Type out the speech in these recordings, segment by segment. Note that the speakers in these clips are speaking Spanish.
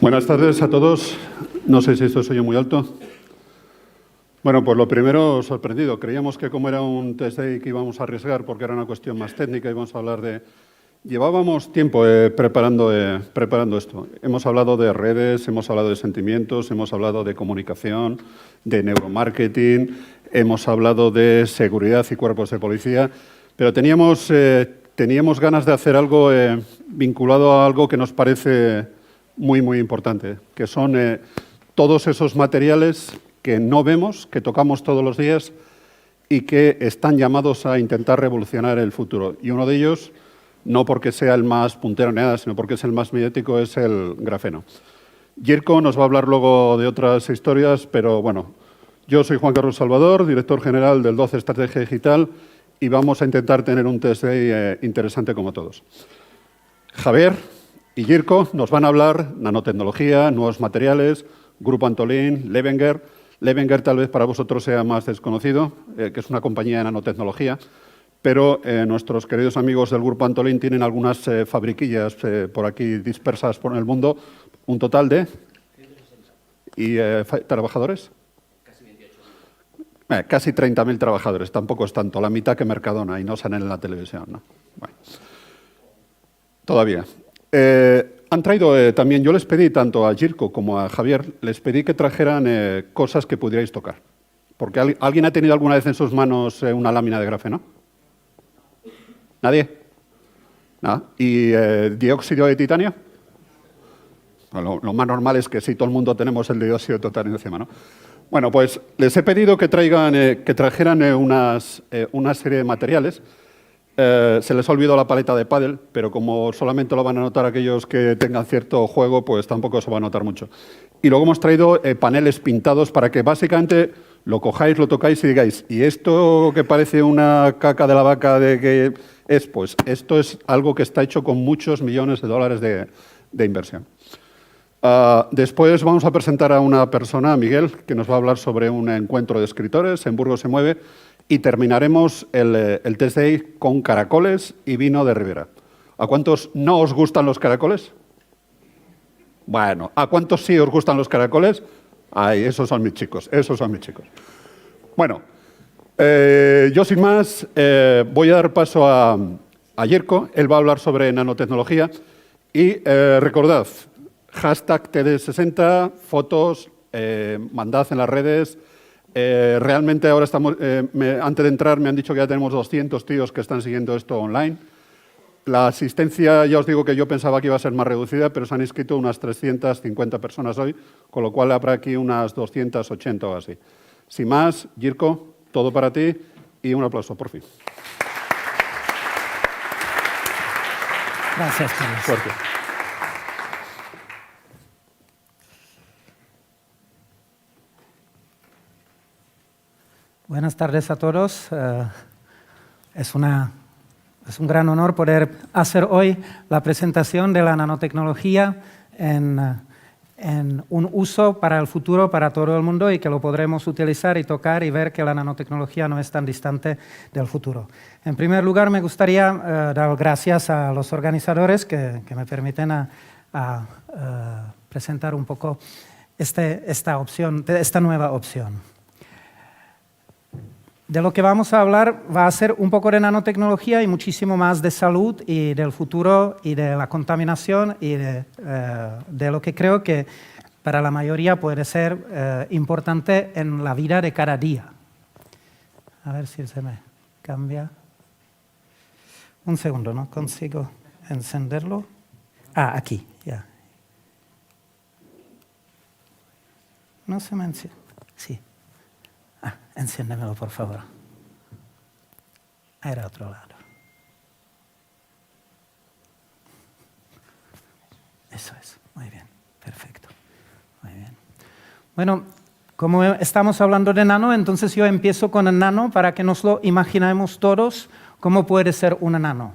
Buenas tardes a todos. No sé si esto se oye muy alto. Bueno, pues lo primero, sorprendido. Creíamos que como era un test day que íbamos a arriesgar porque era una cuestión más técnica, íbamos a hablar de... Llevábamos tiempo preparando esto. Hemos hablado de redes, hemos hablado de sentimientos, hemos hablado de comunicación, de neuromarketing, hemos hablado de seguridad y cuerpos de policía, pero teníamos ganas de hacer algo vinculado a algo que nos parece muy, muy importante, que son todos esos materiales que no vemos, que tocamos todos los días y que están llamados a intentar revolucionar el futuro. Y uno de ellos, no porque sea el más puntero ni nada, sino porque es el más mediático, es el grafeno. Jirko nos va a hablar luego de otras historias, pero bueno, yo soy Juan Carlos Salvador, director general del 12 Estrategia Digital, y vamos a intentar tener un test day interesante como todos. Javier y Jirko nos van a hablar nanotecnología, nuevos materiales, Grupo Antolín, Levenger. Levenger tal vez para vosotros sea más desconocido, que es una compañía de nanotecnología, pero nuestros queridos amigos del Grupo Antolín tienen algunas fabriquillas por aquí dispersas por el mundo, un total de... ¿Y trabajadores? Casi 28.000. Casi 30.000 trabajadores, tampoco es tanto, la mitad que Mercadona y no salen en la televisión, ¿no? Bueno. Todavía. Han traído también, yo les pedí tanto a Jirko como a Javier, les pedí que trajeran cosas que pudierais tocar. Porque ¿alguien ha tenido alguna vez en sus manos una lámina de grafeno? ¿Nadie? ¿No? ¿Y dióxido de titanio? Bueno, lo más normal es que sí, todo el mundo tenemos el dióxido de titanio encima, ¿no? Bueno, pues les he pedido que trajeran una serie de materiales. Se les ha olvidado la paleta de pádel, pero como solamente lo van a notar aquellos que tengan cierto juego, pues tampoco se va a notar mucho. Y luego hemos traído paneles pintados para que básicamente lo cojáis, lo tocáis y digáis, ¿y esto que parece una caca de la vaca de qué es? Pues esto es algo que está hecho con muchos millones de dólares de inversión. Después vamos a presentar a una persona, a Miguel, que nos va a hablar sobre un encuentro de escritores, en Burgos se mueve, y terminaremos el test day con caracoles y vino de Ribera. ¿A cuántos no os gustan los caracoles? Bueno, ¿a cuántos sí os gustan los caracoles? Ay, esos son mis chicos, esos son mis chicos. Bueno, yo sin más voy a dar paso a Jirko, él va a hablar sobre nanotecnología y recordad, hashtag TD60, fotos, mandad en las redes. Realmente ahora estamos, antes de entrar me han dicho que ya tenemos 200 tíos que están siguiendo esto online. La asistencia, ya os digo que yo pensaba que iba a ser más reducida, pero se han inscrito unas 350 personas hoy, con lo cual habrá aquí unas 280 o así. Sin más, Jirko, todo para ti y un aplauso, por fin. Gracias, Carlos. Fuerte. Buenas tardes a todos. Es un gran honor poder hacer hoy la presentación de la nanotecnología en un uso para el futuro, para todo el mundo, y que lo podremos utilizar y tocar y ver que la nanotecnología no es tan distante del futuro. En primer lugar, me gustaría dar gracias a los organizadores que me permiten presentar un poco esta nueva opción. De lo que vamos a hablar va a ser un poco de nanotecnología y muchísimo más de salud y del futuro y de la contaminación y de lo que creo que para la mayoría puede ser importante en la vida de cada día. A ver si se me cambia. Un segundo, no consigo encenderlo. Aquí, ya. No se me enciende. Sí. Enciéndemelo, por favor. Era otro lado. Eso es. Muy bien. Perfecto. Muy bien. Bueno, como estamos hablando de nano, entonces yo empiezo con el nano para que nos lo imaginemos todos cómo puede ser un nano.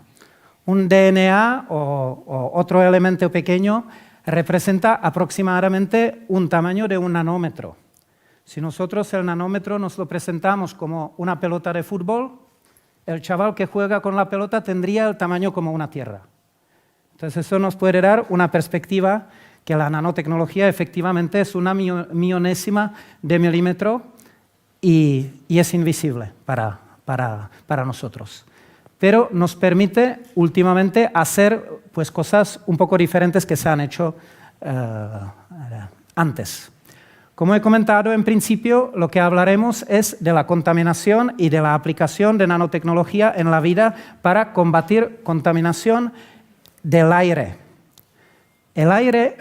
Un DNA o otro elemento pequeño representa aproximadamente un tamaño de un nanómetro. Si nosotros el nanómetro nos lo presentamos como una pelota de fútbol, el chaval que juega con la pelota tendría el tamaño como una tierra. Entonces eso nos puede dar una perspectiva que la nanotecnología efectivamente es una millonésima de milímetro y es invisible para nosotros. Pero nos permite últimamente hacer pues, cosas un poco diferentes que se han hecho antes. Como he comentado en principio, lo que hablaremos es de la contaminación y de la aplicación de nanotecnología en la vida para combatir contaminación del aire. El aire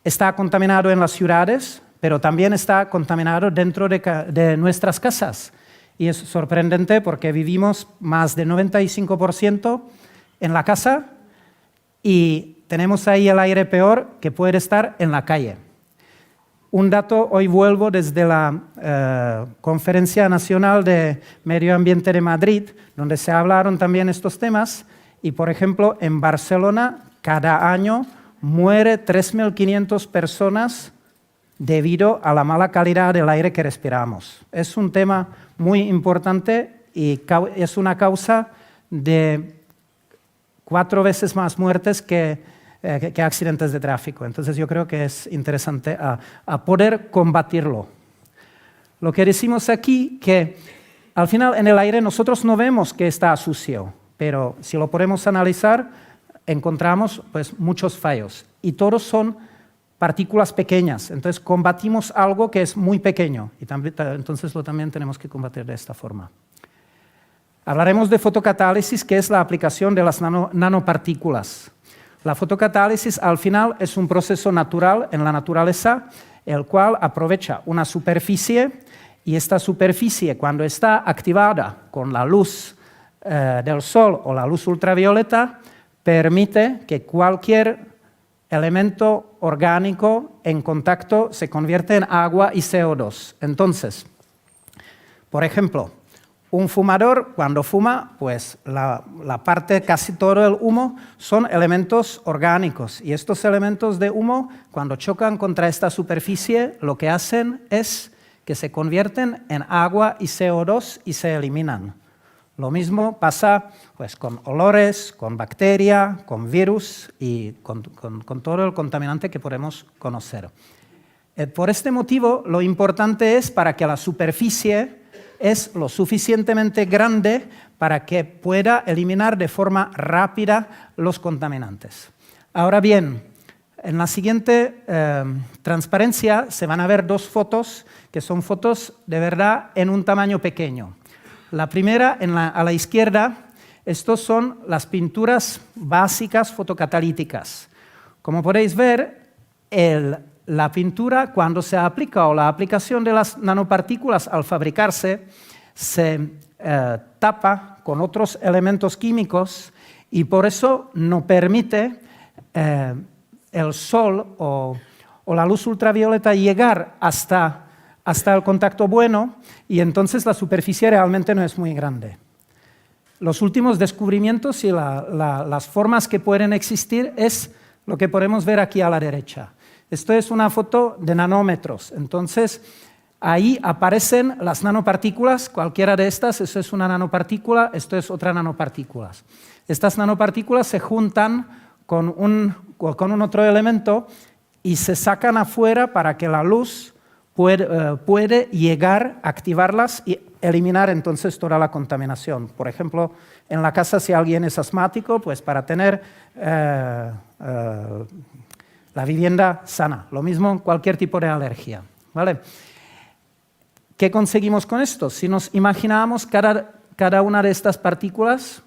está contaminado en las ciudades, pero también está contaminado dentro de nuestras casas. Y es sorprendente porque vivimos más del 95% en la casa y tenemos ahí el aire peor que puede estar en la calle. Un dato, hoy vuelvo desde la Conferencia Nacional de Medio Ambiente de Madrid, donde se hablaron también estos temas, y por ejemplo, en Barcelona, cada año muere 3.500 personas debido a la mala calidad del aire que respiramos. Es un tema muy importante y es una causa de 4 veces más muertes que accidentes de tráfico. Entonces yo creo que es interesante a poder combatirlo. Lo que decimos aquí, que al final en el aire nosotros no vemos que está sucio, pero si lo podemos analizar, encontramos pues, muchos fallos. Y todos son partículas pequeñas. Entonces combatimos algo que es muy pequeño. Y entonces lo también tenemos que combatir de esta forma. Hablaremos de fotocatálisis, que es la aplicación de las nanopartículas. La fotocatálisis al final es un proceso natural en la naturaleza, el cual aprovecha una superficie y esta superficie cuando está activada con la luz del sol o la luz ultravioleta permite que cualquier elemento orgánico en contacto se convierte en agua y CO2. Entonces, por ejemplo, un fumador, cuando fuma, pues la parte, casi todo el humo, son elementos orgánicos. Y estos elementos de humo, cuando chocan contra esta superficie, lo que hacen es que se convierten en agua y CO2 y se eliminan. Lo mismo pasa pues, con olores, con bacteria, con virus y con todo el contaminante que podemos conocer. Por este motivo, lo importante es para que la superficie es lo suficientemente grande para que pueda eliminar de forma rápida los contaminantes. Ahora bien, en la siguiente transparencia se van a ver 2 fotos que son fotos de verdad en un tamaño pequeño. La primera, a la izquierda, estos son las pinturas básicas fotocatalíticas. Como podéis ver, la pintura, cuando se aplica o la aplicación de las nanopartículas al fabricarse, se tapa con otros elementos químicos y por eso no permite el sol o la luz ultravioleta llegar hasta el contacto bueno y entonces la superficie realmente no es muy grande. Los últimos descubrimientos y las formas que pueden existir es lo que podemos ver aquí a la derecha. Esto es una foto de nanómetros, entonces ahí aparecen las nanopartículas, cualquiera de estas, eso es una nanopartícula, esto es otra nanopartícula. Estas nanopartículas se juntan con un otro elemento y se sacan afuera para que la luz puede llegar a activarlas y eliminar entonces toda la contaminación. Por ejemplo, en la casa si alguien es asmático, pues para tener la vivienda sana. Lo mismo cualquier tipo de alergia. ¿Vale? ¿Qué conseguimos con esto? Si nos imaginamos cada una de estas partículas,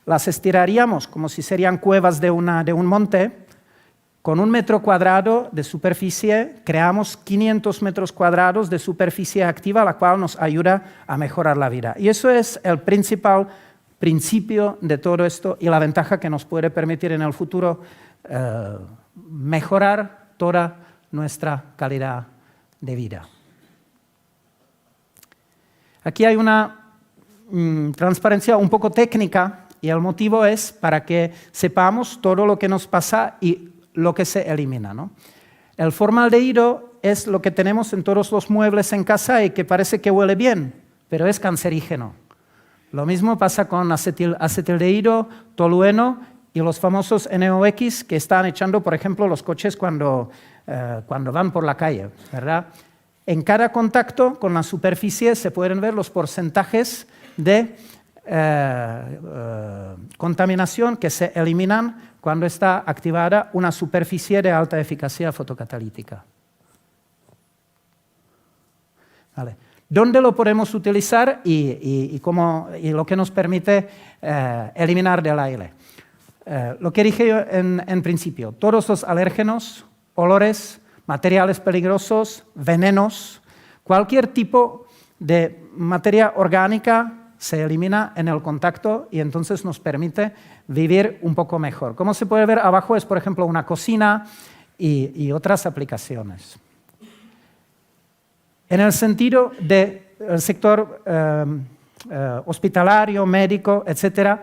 las estiraríamos como si serían cuevas de un monte. Con 1 metro cuadrado de superficie creamos 500 metros cuadrados de superficie activa, la cual nos ayuda a mejorar la vida. Y eso es el principal principio de todo esto y la ventaja que nos puede permitir en el futuro mejorar toda nuestra calidad de vida. Aquí hay una transparencia un poco técnica y el motivo es para que sepamos todo lo que nos pasa y lo que se elimina, ¿no? El formaldehído es lo que tenemos en todos los muebles en casa y que parece que huele bien, pero es cancerígeno. Lo mismo pasa con acetaldehído, tolueno y los famosos NOx que están echando, por ejemplo, los coches cuando van por la calle, ¿verdad? En cada contacto con la superficie se pueden ver los porcentajes de contaminación que se eliminan cuando está activada una superficie de alta eficacia fotocatalítica. Vale. ¿Dónde lo podemos utilizar y lo que nos permite eliminar del aire? Lo que dije yo en principio, todos los alérgenos, olores, materiales peligrosos, venenos, cualquier tipo de materia orgánica se elimina en el contacto y entonces nos permite vivir un poco mejor. Como se puede ver abajo es, por ejemplo, una cocina y otras aplicaciones. En el sentido del sector hospitalario, médico, etc.,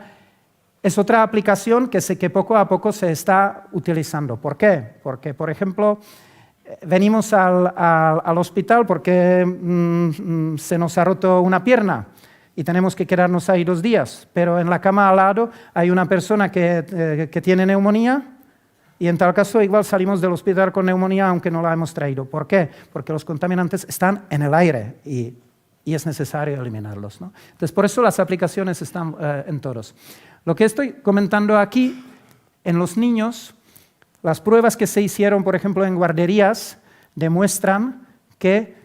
es otra aplicación que sé que poco a poco se está utilizando. ¿Por qué? Porque, por ejemplo, venimos al hospital porque se nos ha roto una pierna y tenemos que quedarnos ahí 2 días, pero en la cama al lado hay una persona que tiene neumonía y en tal caso igual salimos del hospital con neumonía aunque no la hemos traído. ¿Por qué? Porque los contaminantes están en el aire y es necesario eliminarlos, ¿no? Entonces, por eso las aplicaciones están en todos. Lo que estoy comentando aquí, en los niños, las pruebas que se hicieron, por ejemplo, en guarderías, demuestran que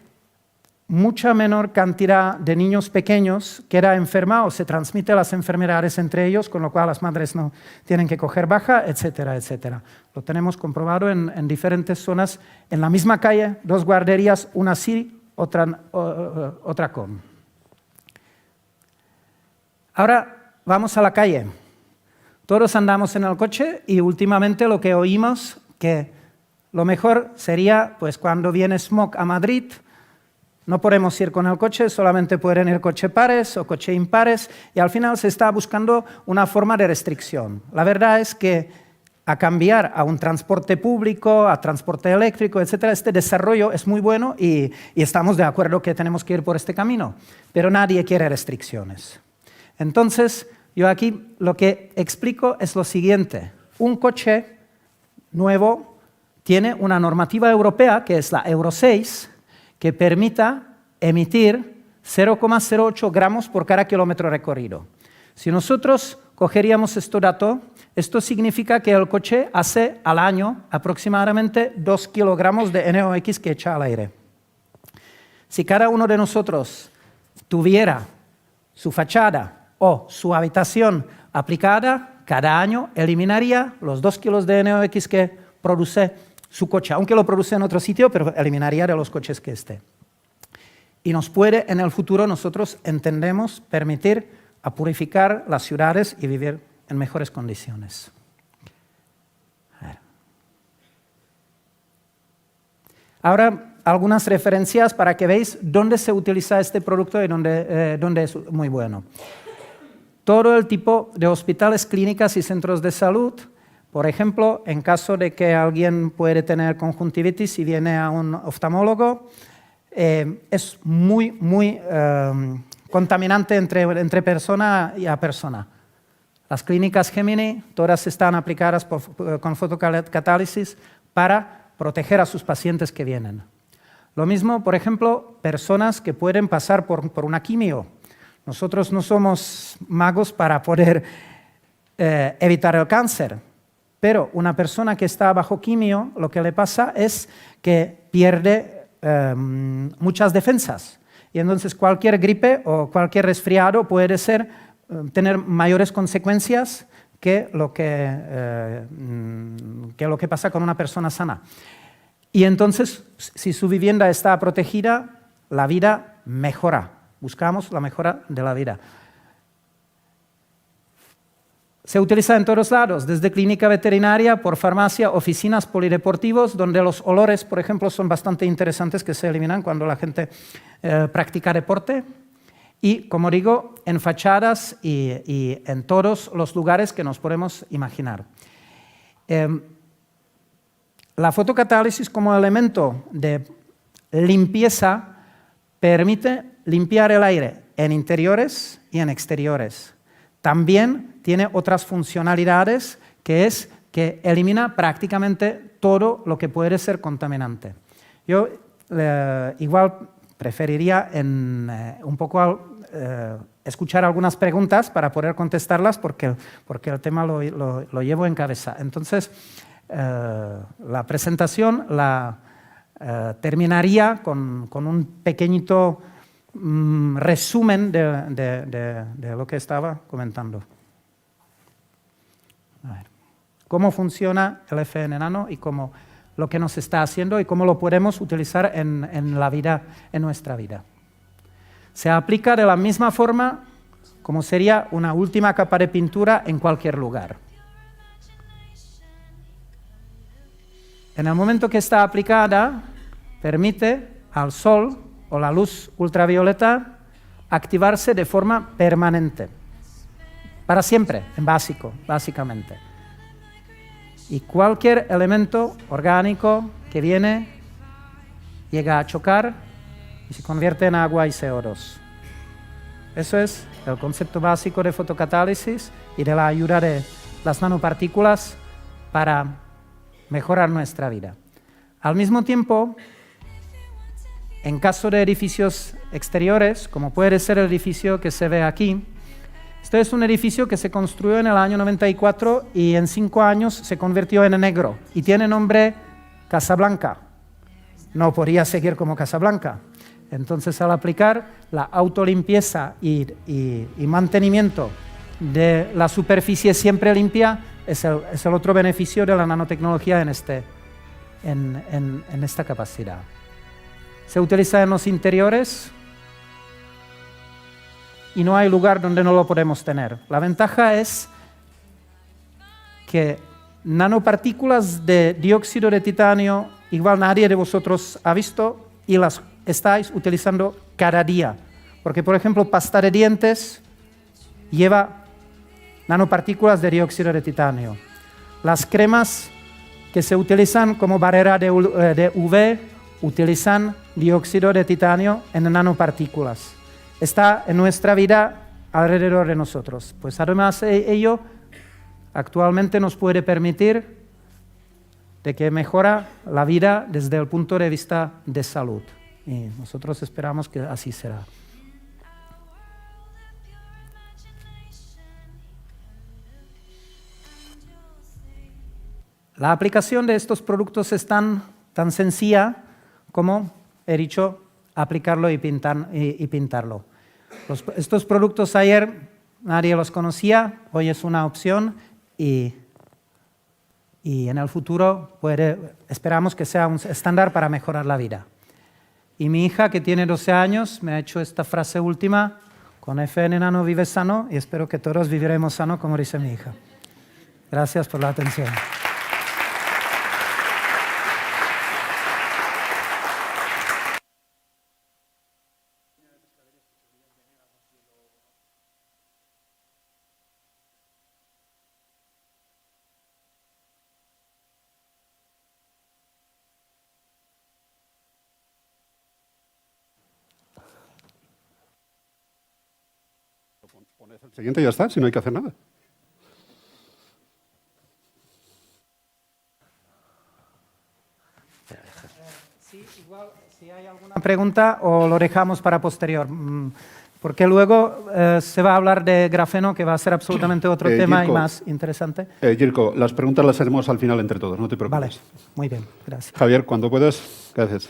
mucha menor cantidad de niños pequeños queda enferma o se transmite las enfermedades entre ellos, con lo cual las madres no tienen que coger baja, etcétera, etcétera. Lo tenemos comprobado en diferentes zonas, en la misma calle, 2 guarderías, una sí, otra con. Ahora vamos a la calle. Todos andamos en el coche y últimamente lo que oímos que lo mejor sería, pues cuando viene smog a Madrid, no podemos ir con el coche, solamente pueden ir coche pares o coche impares y al final se está buscando una forma de restricción. La verdad es que a cambiar a un transporte público, a transporte eléctrico, etcétera, este desarrollo es muy bueno y estamos de acuerdo que tenemos que ir por este camino, pero nadie quiere restricciones. Entonces, yo aquí lo que explico es lo siguiente. Un coche nuevo tiene una normativa europea, que es la Euro 6, que permita emitir 0,08 gramos por cada kilómetro recorrido. Si nosotros cogeríamos este dato, esto significa que el coche hace al año aproximadamente 2 kilogramos de NOx que echa al aire. Si cada uno de nosotros tuviera su fachada o su habitación aplicada, cada año eliminaría los 2 kilos de NOx que produce su coche, aunque lo produce en otro sitio, pero eliminaría de los coches que esté. Y nos puede, en el futuro, nosotros entendemos, permitir a purificar las ciudades y vivir en mejores condiciones. Ahora, algunas referencias para que veáis dónde se utiliza este producto y dónde es muy bueno. Todo el tipo de hospitales, clínicas y centros de salud, por ejemplo, en caso de que alguien puede tener conjuntivitis y viene a un oftalmólogo, es muy contaminante entre persona y a persona. Las clínicas Gemini, todas están aplicadas con fotocatálisis para proteger a sus pacientes que vienen. Lo mismo, por ejemplo, personas que pueden pasar por una quimio. Nosotros no somos magos para poder evitar el cáncer, pero una persona que está bajo quimio, lo que le pasa es que pierde muchas defensas. Y entonces cualquier gripe o cualquier resfriado puede tener mayores consecuencias que lo que pasa con una persona sana. Y entonces, si su vivienda está protegida, la vida mejora. Buscamos la mejora de la vida. Se utiliza en todos lados, desde clínica veterinaria, por farmacia, oficinas, polideportivos, donde los olores, por ejemplo, son bastante interesantes, que se eliminan cuando la gente practica deporte. Y, como digo, en fachadas y en todos los lugares que nos podemos imaginar. La fotocatálisis como elemento de limpieza permite limpiar el aire en interiores y en exteriores. También tiene otras funcionalidades que es que elimina prácticamente todo lo que puede ser contaminante. Yo igual preferiría un poco escuchar algunas preguntas para poder contestarlas porque el tema lo llevo en cabeza. Entonces, la presentación la terminaría con un pequeñito resumen de lo que estaba comentando. A ver. Cómo funciona el FN Nano y cómo lo que nos está haciendo y cómo lo podemos utilizar en nuestra vida. Se aplica de la misma forma como sería una última capa de pintura en cualquier lugar. En el momento que está aplicada, permite al sol o la luz ultravioleta activarse de forma permanente, para siempre, básicamente. Y cualquier elemento orgánico que viene llega a chocar y se convierte en agua y CO2. Eso es el concepto básico de fotocatálisis y de la ayuda de las nanopartículas para mejorar nuestra vida. Al mismo tiempo, en caso de edificios exteriores, como puede ser el edificio que se ve aquí, este es un edificio que se construyó en el año 94 y en 5 años se convirtió en negro y tiene nombre Casablanca. No podía seguir como Casablanca. Entonces, al aplicar la autolimpieza y mantenimiento de la superficie siempre limpia, es el otro beneficio de la nanotecnología en esta capacidad. Se utiliza en los interiores y no hay lugar donde no lo podemos tener. La ventaja es que nanopartículas de dióxido de titanio, igual nadie de vosotros ha visto y las estáis utilizando cada día. Porque, por ejemplo, pasta de dientes lleva nanopartículas de dióxido de titanio. Las cremas que se utilizan como barrera de UV utilizan dióxido de titanio en nanopartículas. Está en nuestra vida alrededor de nosotros. Pues además ello actualmente nos puede permitir de que mejora la vida desde el punto de vista de salud. Y nosotros esperamos que así será. La aplicación de estos productos es tan sencilla como he dicho, aplicarlo y pintarlo. Estos productos ayer nadie los conocía, hoy es una opción y en el futuro esperamos que sea un estándar para mejorar la vida. Y mi hija, que tiene 12 años, me ha hecho esta frase última: con FN Nano vive sano y espero que todos viviremos sano, como dice mi hija. Gracias por la atención. Pones el siguiente y ya está, si no hay que hacer nada. Sí, igual, si hay alguna pregunta o lo dejamos para posterior, porque luego se va a hablar de grafeno, que va a ser absolutamente otro tema Jirko, y más interesante. Jirko, las preguntas las haremos al final entre todos, no te preocupes. Vale, muy bien, gracias. Javier, cuando puedas, gracias.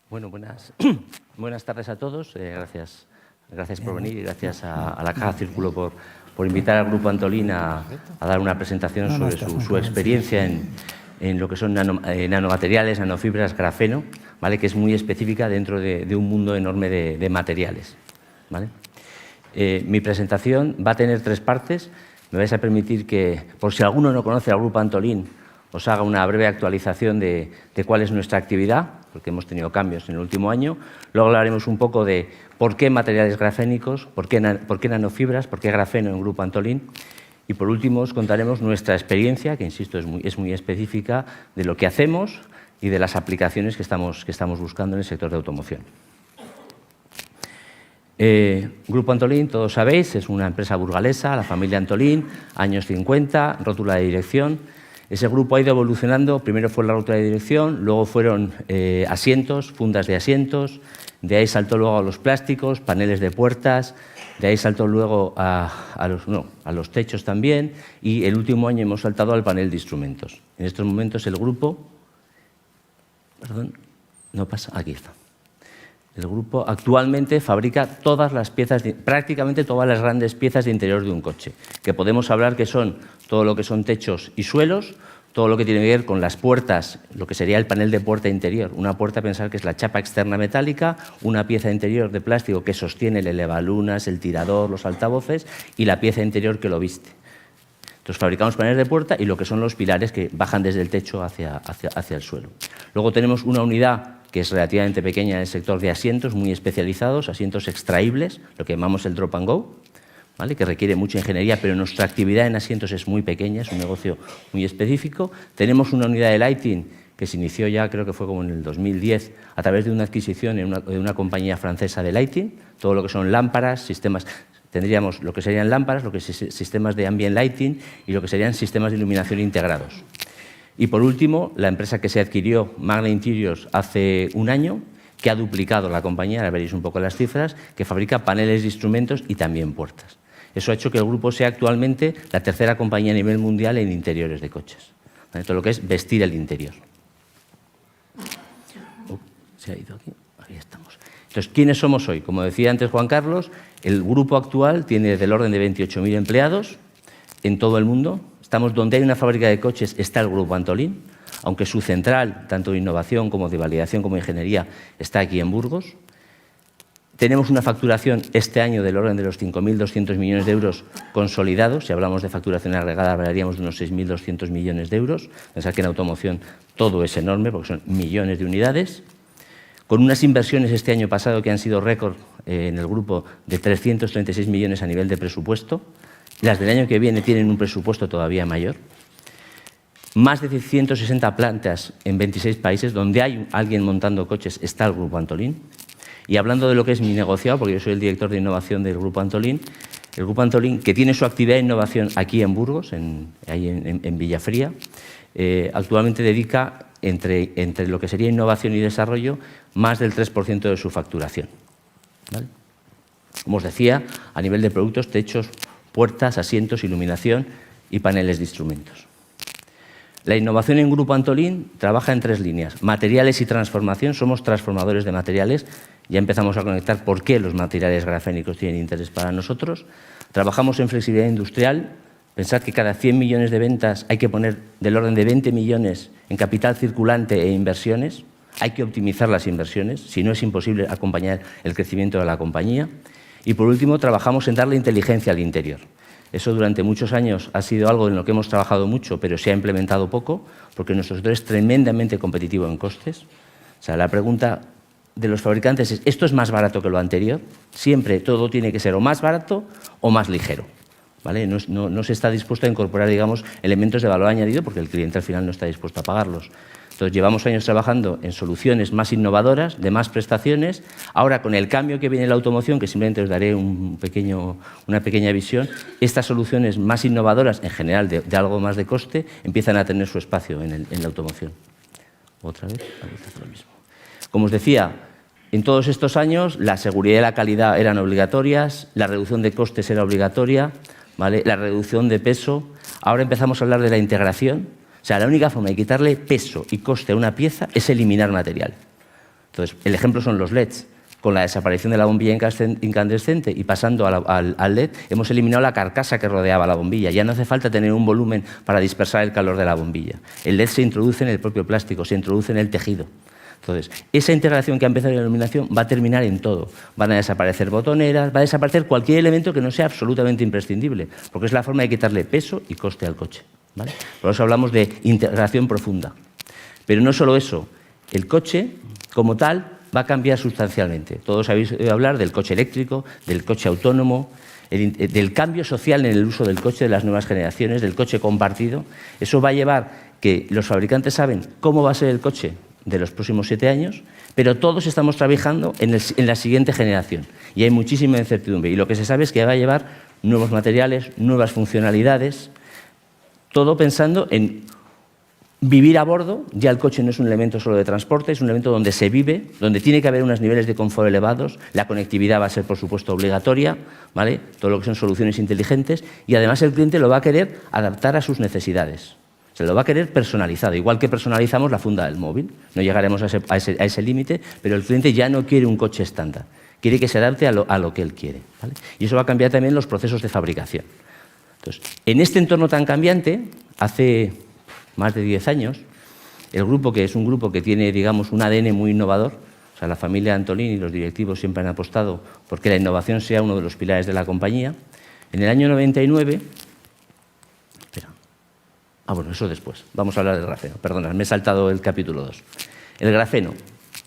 Bueno, buenas tardes a todos. Gracias por venir y gracias a la Caja Círculo por invitar al Grupo Antolín a dar una presentación sobre su experiencia en lo que son nanomateriales, nanofibras, grafeno, ¿vale? Que es muy específica dentro de un mundo enorme de materiales, ¿vale? Mi presentación va a tener 3 partes. Me vais a permitir que, por si alguno no conoce al Grupo Antolín, os haga una breve actualización de cuál es nuestra actividad, porque hemos tenido cambios en el último año. Luego hablaremos un poco de por qué materiales grafénicos, por qué nanofibras, por qué grafeno en Grupo Antolín. Y por último os contaremos nuestra experiencia, que insisto es muy específica, de lo que hacemos y de las aplicaciones que estamos buscando en el sector de automoción. Grupo Antolín, todos sabéis, es una empresa burgalesa, la familia Antolín, años 50, rótula de dirección. Ese grupo ha ido evolucionando, primero fue la rótula de dirección, luego fueron asientos, fundas de asientos, de ahí saltó luego a los plásticos, paneles de puertas, de ahí saltó luego a los techos también, y el último año hemos saltado al panel de instrumentos. En estos momentos el grupo, aquí está. El grupo actualmente fabrica todas las piezas, prácticamente todas las grandes piezas de interior de un coche, que podemos hablar que son todo lo que son techos y suelos, todo lo que tiene que ver con las puertas, lo que sería el panel de puerta interior. Una puerta, pensar que es la chapa externa metálica, una pieza interior de plástico que sostiene el elevalunas, el tirador, los altavoces y la pieza interior que lo viste. Entonces fabricamos paneles de puerta y lo que son los pilares que bajan desde el techo hacia el suelo. Luego tenemos una unidad que es relativamente pequeña en el sector de asientos, muy especializados, asientos extraíbles, lo que llamamos el drop and go, ¿vale? Que requiere mucha ingeniería, pero nuestra actividad en asientos es muy pequeña, es un negocio muy específico. Tenemos una unidad de lighting que se inició ya, creo que fue como en el 2010, a través de una adquisición de una compañía francesa de lighting, todo lo que son lámparas, sistemas. Tendríamos lo que serían lámparas, lo que son sistemas de ambient lighting y lo que serían sistemas de iluminación integrados. Y por último, la empresa que se adquirió, Magna Interiors, hace un año, que ha duplicado la compañía, ahora veréis un poco las cifras, que fabrica paneles de instrumentos y también puertas. Eso ha hecho que el grupo sea actualmente la tercera compañía a nivel mundial en interiores de coches. Todo lo que es vestir el interior. Se ha ido aquí. Ahí estamos. Entonces, ¿quiénes somos hoy? Como decía antes Juan Carlos, el grupo actual tiene del orden de 28.000 empleados en todo el mundo. Estamos donde hay una fábrica de coches, está el Grupo Antolín, aunque su central, tanto de innovación como de validación como de ingeniería, está aquí en Burgos. Tenemos una facturación este año del orden de los 5.200 millones de euros consolidados. Si hablamos de facturación agregada, hablaríamos de unos 6.200 millones de euros. Pensad que en automoción todo es enorme porque son millones de unidades. Con unas inversiones este año pasado que han sido récord en el grupo de 336 millones a nivel de presupuesto. Las del año que viene tienen un presupuesto todavía mayor. Más de 160 plantas en 26 países. Donde hay alguien montando coches está el Grupo Antolín. Y hablando de lo que es mi negociado, porque yo soy el director de innovación del Grupo Antolín, el Grupo Antolín, que tiene su actividad de innovación aquí en Burgos, ahí en Villafría, actualmente dedica, entre lo que sería innovación y desarrollo, más del 3% de su facturación. ¿Vale? Como os decía, a nivel de productos, techos, puertas, asientos, iluminación y paneles de instrumentos. La innovación en Grupo Antolín trabaja en 3 líneas. Materiales y transformación. Somos transformadores de materiales. Ya empezamos a conectar por qué los materiales grafénicos tienen interés para nosotros. Trabajamos en flexibilidad industrial. Pensad que cada 100 millones de ventas hay que poner del orden de 20 millones en capital circulante e inversiones. Hay que optimizar las inversiones, si no es imposible acompañar el crecimiento de la compañía. Y por último, trabajamos en darle inteligencia al interior. Eso durante muchos años ha sido algo en lo que hemos trabajado mucho, pero se ha implementado poco, porque nuestro sector es tremendamente competitivo en costes. O sea, la pregunta de los fabricantes es, ¿esto es más barato que lo anterior? Siempre todo tiene que ser o más barato o más ligero. ¿Vale? No se está dispuesto a incorporar, digamos, elementos de valor añadido, porque el cliente al final no está dispuesto a pagarlos. Entonces, llevamos años trabajando en soluciones más innovadoras, de más prestaciones. Ahora, con el cambio que viene en la automoción, que simplemente os daré una pequeña visión, estas soluciones más innovadoras, en general de algo más de coste, empiezan a tener su espacio en la automoción. Otra vez, lo mismo. Como os decía, en todos estos años, la seguridad y la calidad eran obligatorias, la reducción de costes era obligatoria, ¿vale? La reducción de peso. Ahora empezamos a hablar de la integración. O sea, la única forma de quitarle peso y coste a una pieza es eliminar material. Entonces, el ejemplo son los LEDs. Con la desaparición de la bombilla incandescente y pasando al LED, hemos eliminado la carcasa que rodeaba la bombilla. Ya no hace falta tener un volumen para dispersar el calor de la bombilla. El LED se introduce en el propio plástico, se introduce en el tejido. Entonces, esa integración que ha empezado en la iluminación va a terminar en todo. Van a desaparecer botoneras, va a desaparecer cualquier elemento que no sea absolutamente imprescindible, porque es la forma de quitarle peso y coste al coche. ¿Vale? Por eso hablamos de integración profunda. Pero no solo eso, el coche, como tal, va a cambiar sustancialmente. Todos habéis oído hablar del coche eléctrico, del coche autónomo, del cambio social en el uso del coche de las nuevas generaciones, del coche compartido. Eso va a llevar que los fabricantes saben cómo va a ser el coche de los próximos 7 años, pero todos estamos trabajando en la siguiente generación. Y hay muchísima incertidumbre. Y lo que se sabe es que va a llevar nuevos materiales, nuevas funcionalidades, todo pensando en vivir a bordo. Ya el coche no es un elemento solo de transporte, es un elemento donde se vive, donde tiene que haber unos niveles de confort elevados. La conectividad va a ser, por supuesto, obligatoria, ¿vale? Todo lo que son soluciones inteligentes. Y además el cliente lo va a querer adaptar a sus necesidades. Se lo va a querer personalizado, igual que personalizamos la funda del móvil. No llegaremos a ese límite, pero el cliente ya no quiere un coche estándar. Quiere que se adapte a lo que él quiere, ¿vale? Y eso va a cambiar también los procesos de fabricación. Entonces, en este entorno tan cambiante, hace más de 10 años, el grupo, que es un grupo que tiene, digamos, un ADN muy innovador, o sea, la familia Antolín y los directivos siempre han apostado porque la innovación sea uno de los pilares de la compañía. En el año 99... bueno, eso después. Vamos a hablar del grafeno. Perdona, me he saltado el capítulo 2. El grafeno.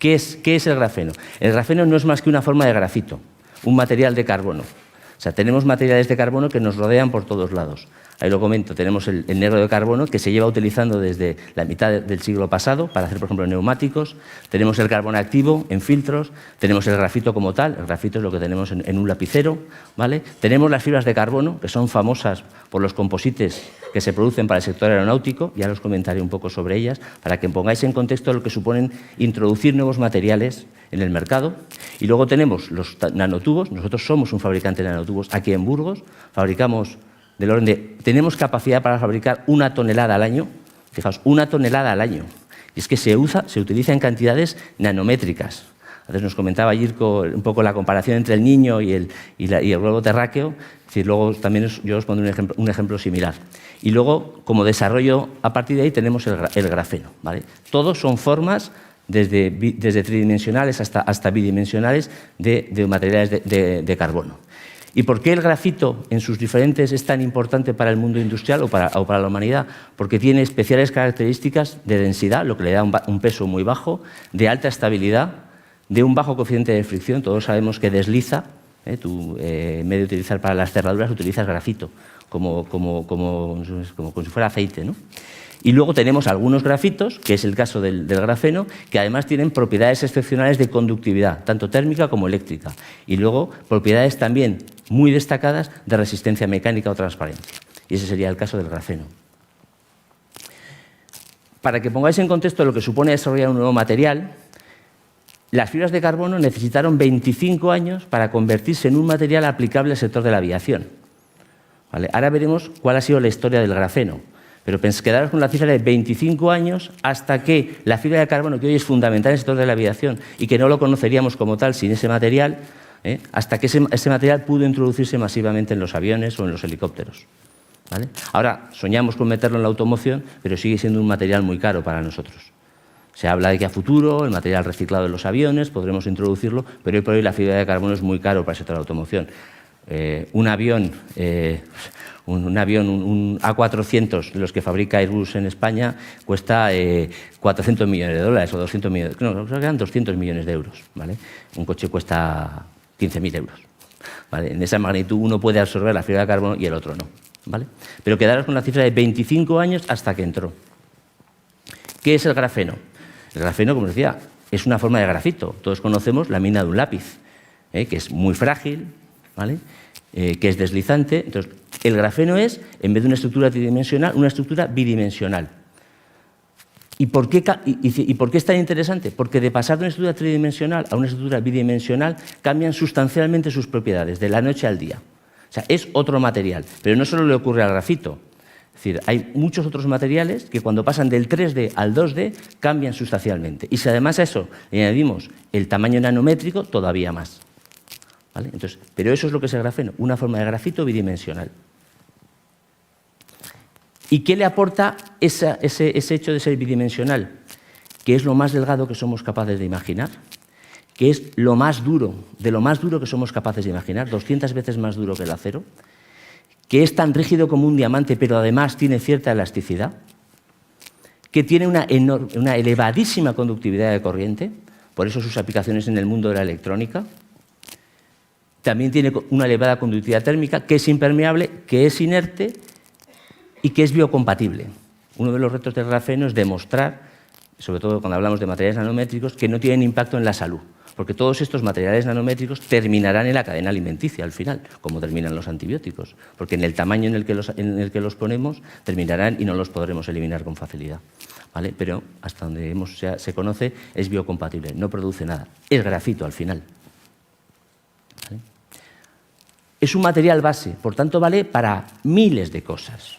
¿Qué es el grafeno? El grafeno no es más que una forma de grafito, un material de carbono. O sea, tenemos materiales de carbono que nos rodean por todos lados. Ahí lo comento, tenemos el negro de carbono que se lleva utilizando desde la mitad del siglo pasado para hacer, por ejemplo, neumáticos. Tenemos el carbono activo en filtros, tenemos el grafito como tal, el grafito es lo que tenemos en un lapicero, ¿vale? Tenemos las fibras de carbono, que son famosas por los composites que se producen para el sector aeronáutico, ya os comentaré un poco sobre ellas, para que pongáis en contexto lo que suponen introducir nuevos materiales en el mercado. Y luego tenemos los nanotubos. Nosotros somos un fabricante de nanotubos aquí en Burgos, fabricamos del orden de... Tenemos capacidad para fabricar 1 tonelada al año. Fijaos, 1 tonelada al año. Y es que se utiliza en cantidades nanométricas. Antes nos comentaba Jirko un poco la comparación entre el niño y el globo terráqueo. Es decir, luego también yo os pondré un ejemplo similar. Y luego, como desarrollo, a partir de ahí tenemos el grafeno, ¿vale? Todos son formas, desde tridimensionales hasta bidimensionales, de materiales de carbono. ¿Y por qué el grafito en sus diferentes es tan importante para el mundo industrial o para la humanidad? Porque tiene especiales características de densidad, lo que le da un peso muy bajo, de alta estabilidad, de un bajo coeficiente de fricción. Todos sabemos que desliza. Tú, en vez de utilizar para las cerraduras, utilizas grafito, como si fuera aceite, ¿no? Y luego tenemos algunos grafitos, que es el caso del grafeno, que además tienen propiedades excepcionales de conductividad, tanto térmica como eléctrica. Y luego propiedades también muy destacadas de resistencia mecánica o transparencia. Y ese sería el caso del grafeno. Para que pongáis en contexto lo que supone desarrollar un nuevo material, las fibras de carbono necesitaron 25 años para convertirse en un material aplicable al sector de la aviación. ¿Vale? Ahora veremos cuál ha sido la historia del grafeno. Pero quedaros con la cifra de 25 años hasta que la fibra de carbono, que hoy es fundamental en el sector de la aviación y que no lo conoceríamos como tal sin ese material, hasta que ese material pudo introducirse masivamente en los aviones o en los helicópteros. ¿Vale? Ahora soñamos con meterlo en la automoción, pero sigue siendo un material muy caro para nosotros. Se habla de que a futuro el material reciclado en los aviones podremos introducirlo, pero hoy por hoy la fibra de carbono es muy caro para el sector de la automoción. Un avión, un A400, de los que fabrica Airbus en España, cuesta 400 millones de dólares o 200 millones, no, creo que eran 200 millones de euros, ¿vale? Un coche cuesta 15.000 euros, ¿vale? En esa magnitud uno puede absorber la fibra de carbono y el otro no, ¿vale? Pero quedaros con la cifra de 25 años hasta que entró. ¿Qué es el grafeno? El grafeno, como decía, es una forma de grafito. Todos conocemos la mina de un lápiz, que es muy frágil, ¿vale? Que es deslizante. Entonces, el grafeno es, en vez de una estructura tridimensional, una estructura bidimensional. ¿Y por qué es tan interesante? Porque de pasar de una estructura tridimensional a una estructura bidimensional cambian sustancialmente sus propiedades, de la noche al día. O sea, es otro material, pero no solo le ocurre al grafito. Es decir, hay muchos otros materiales que cuando pasan del 3D al 2D cambian sustancialmente. Y si además a eso le añadimos el tamaño nanométrico, todavía más. ¿Vale? Entonces, pero eso es lo que es el grafeno, una forma de grafito bidimensional. ¿Y qué le aporta ese hecho de ser bidimensional? Que es lo más delgado que somos capaces de imaginar, que es lo más duro, de lo más duro que somos capaces de imaginar, 200 veces más duro que el acero, que es tan rígido como un diamante, pero además tiene cierta elasticidad, que tiene una elevadísima conductividad de corriente, por eso sus aplicaciones en el mundo de la electrónica. También tiene una elevada conductividad térmica, que es impermeable, que es inerte y que es biocompatible. Uno de los retos del grafeno es demostrar sobre todo cuando hablamos de materiales nanométricos, que no tienen impacto en la salud, porque todos estos materiales nanométricos terminarán en la cadena alimenticia al final, como terminan los antibióticos, porque en el tamaño en el que los ponemos terminarán y no los podremos eliminar con facilidad, ¿vale? Pero hasta donde se conoce es biocompatible, no produce nada, es grafito al final. ¿Vale? Es un material base, por tanto vale para miles de cosas.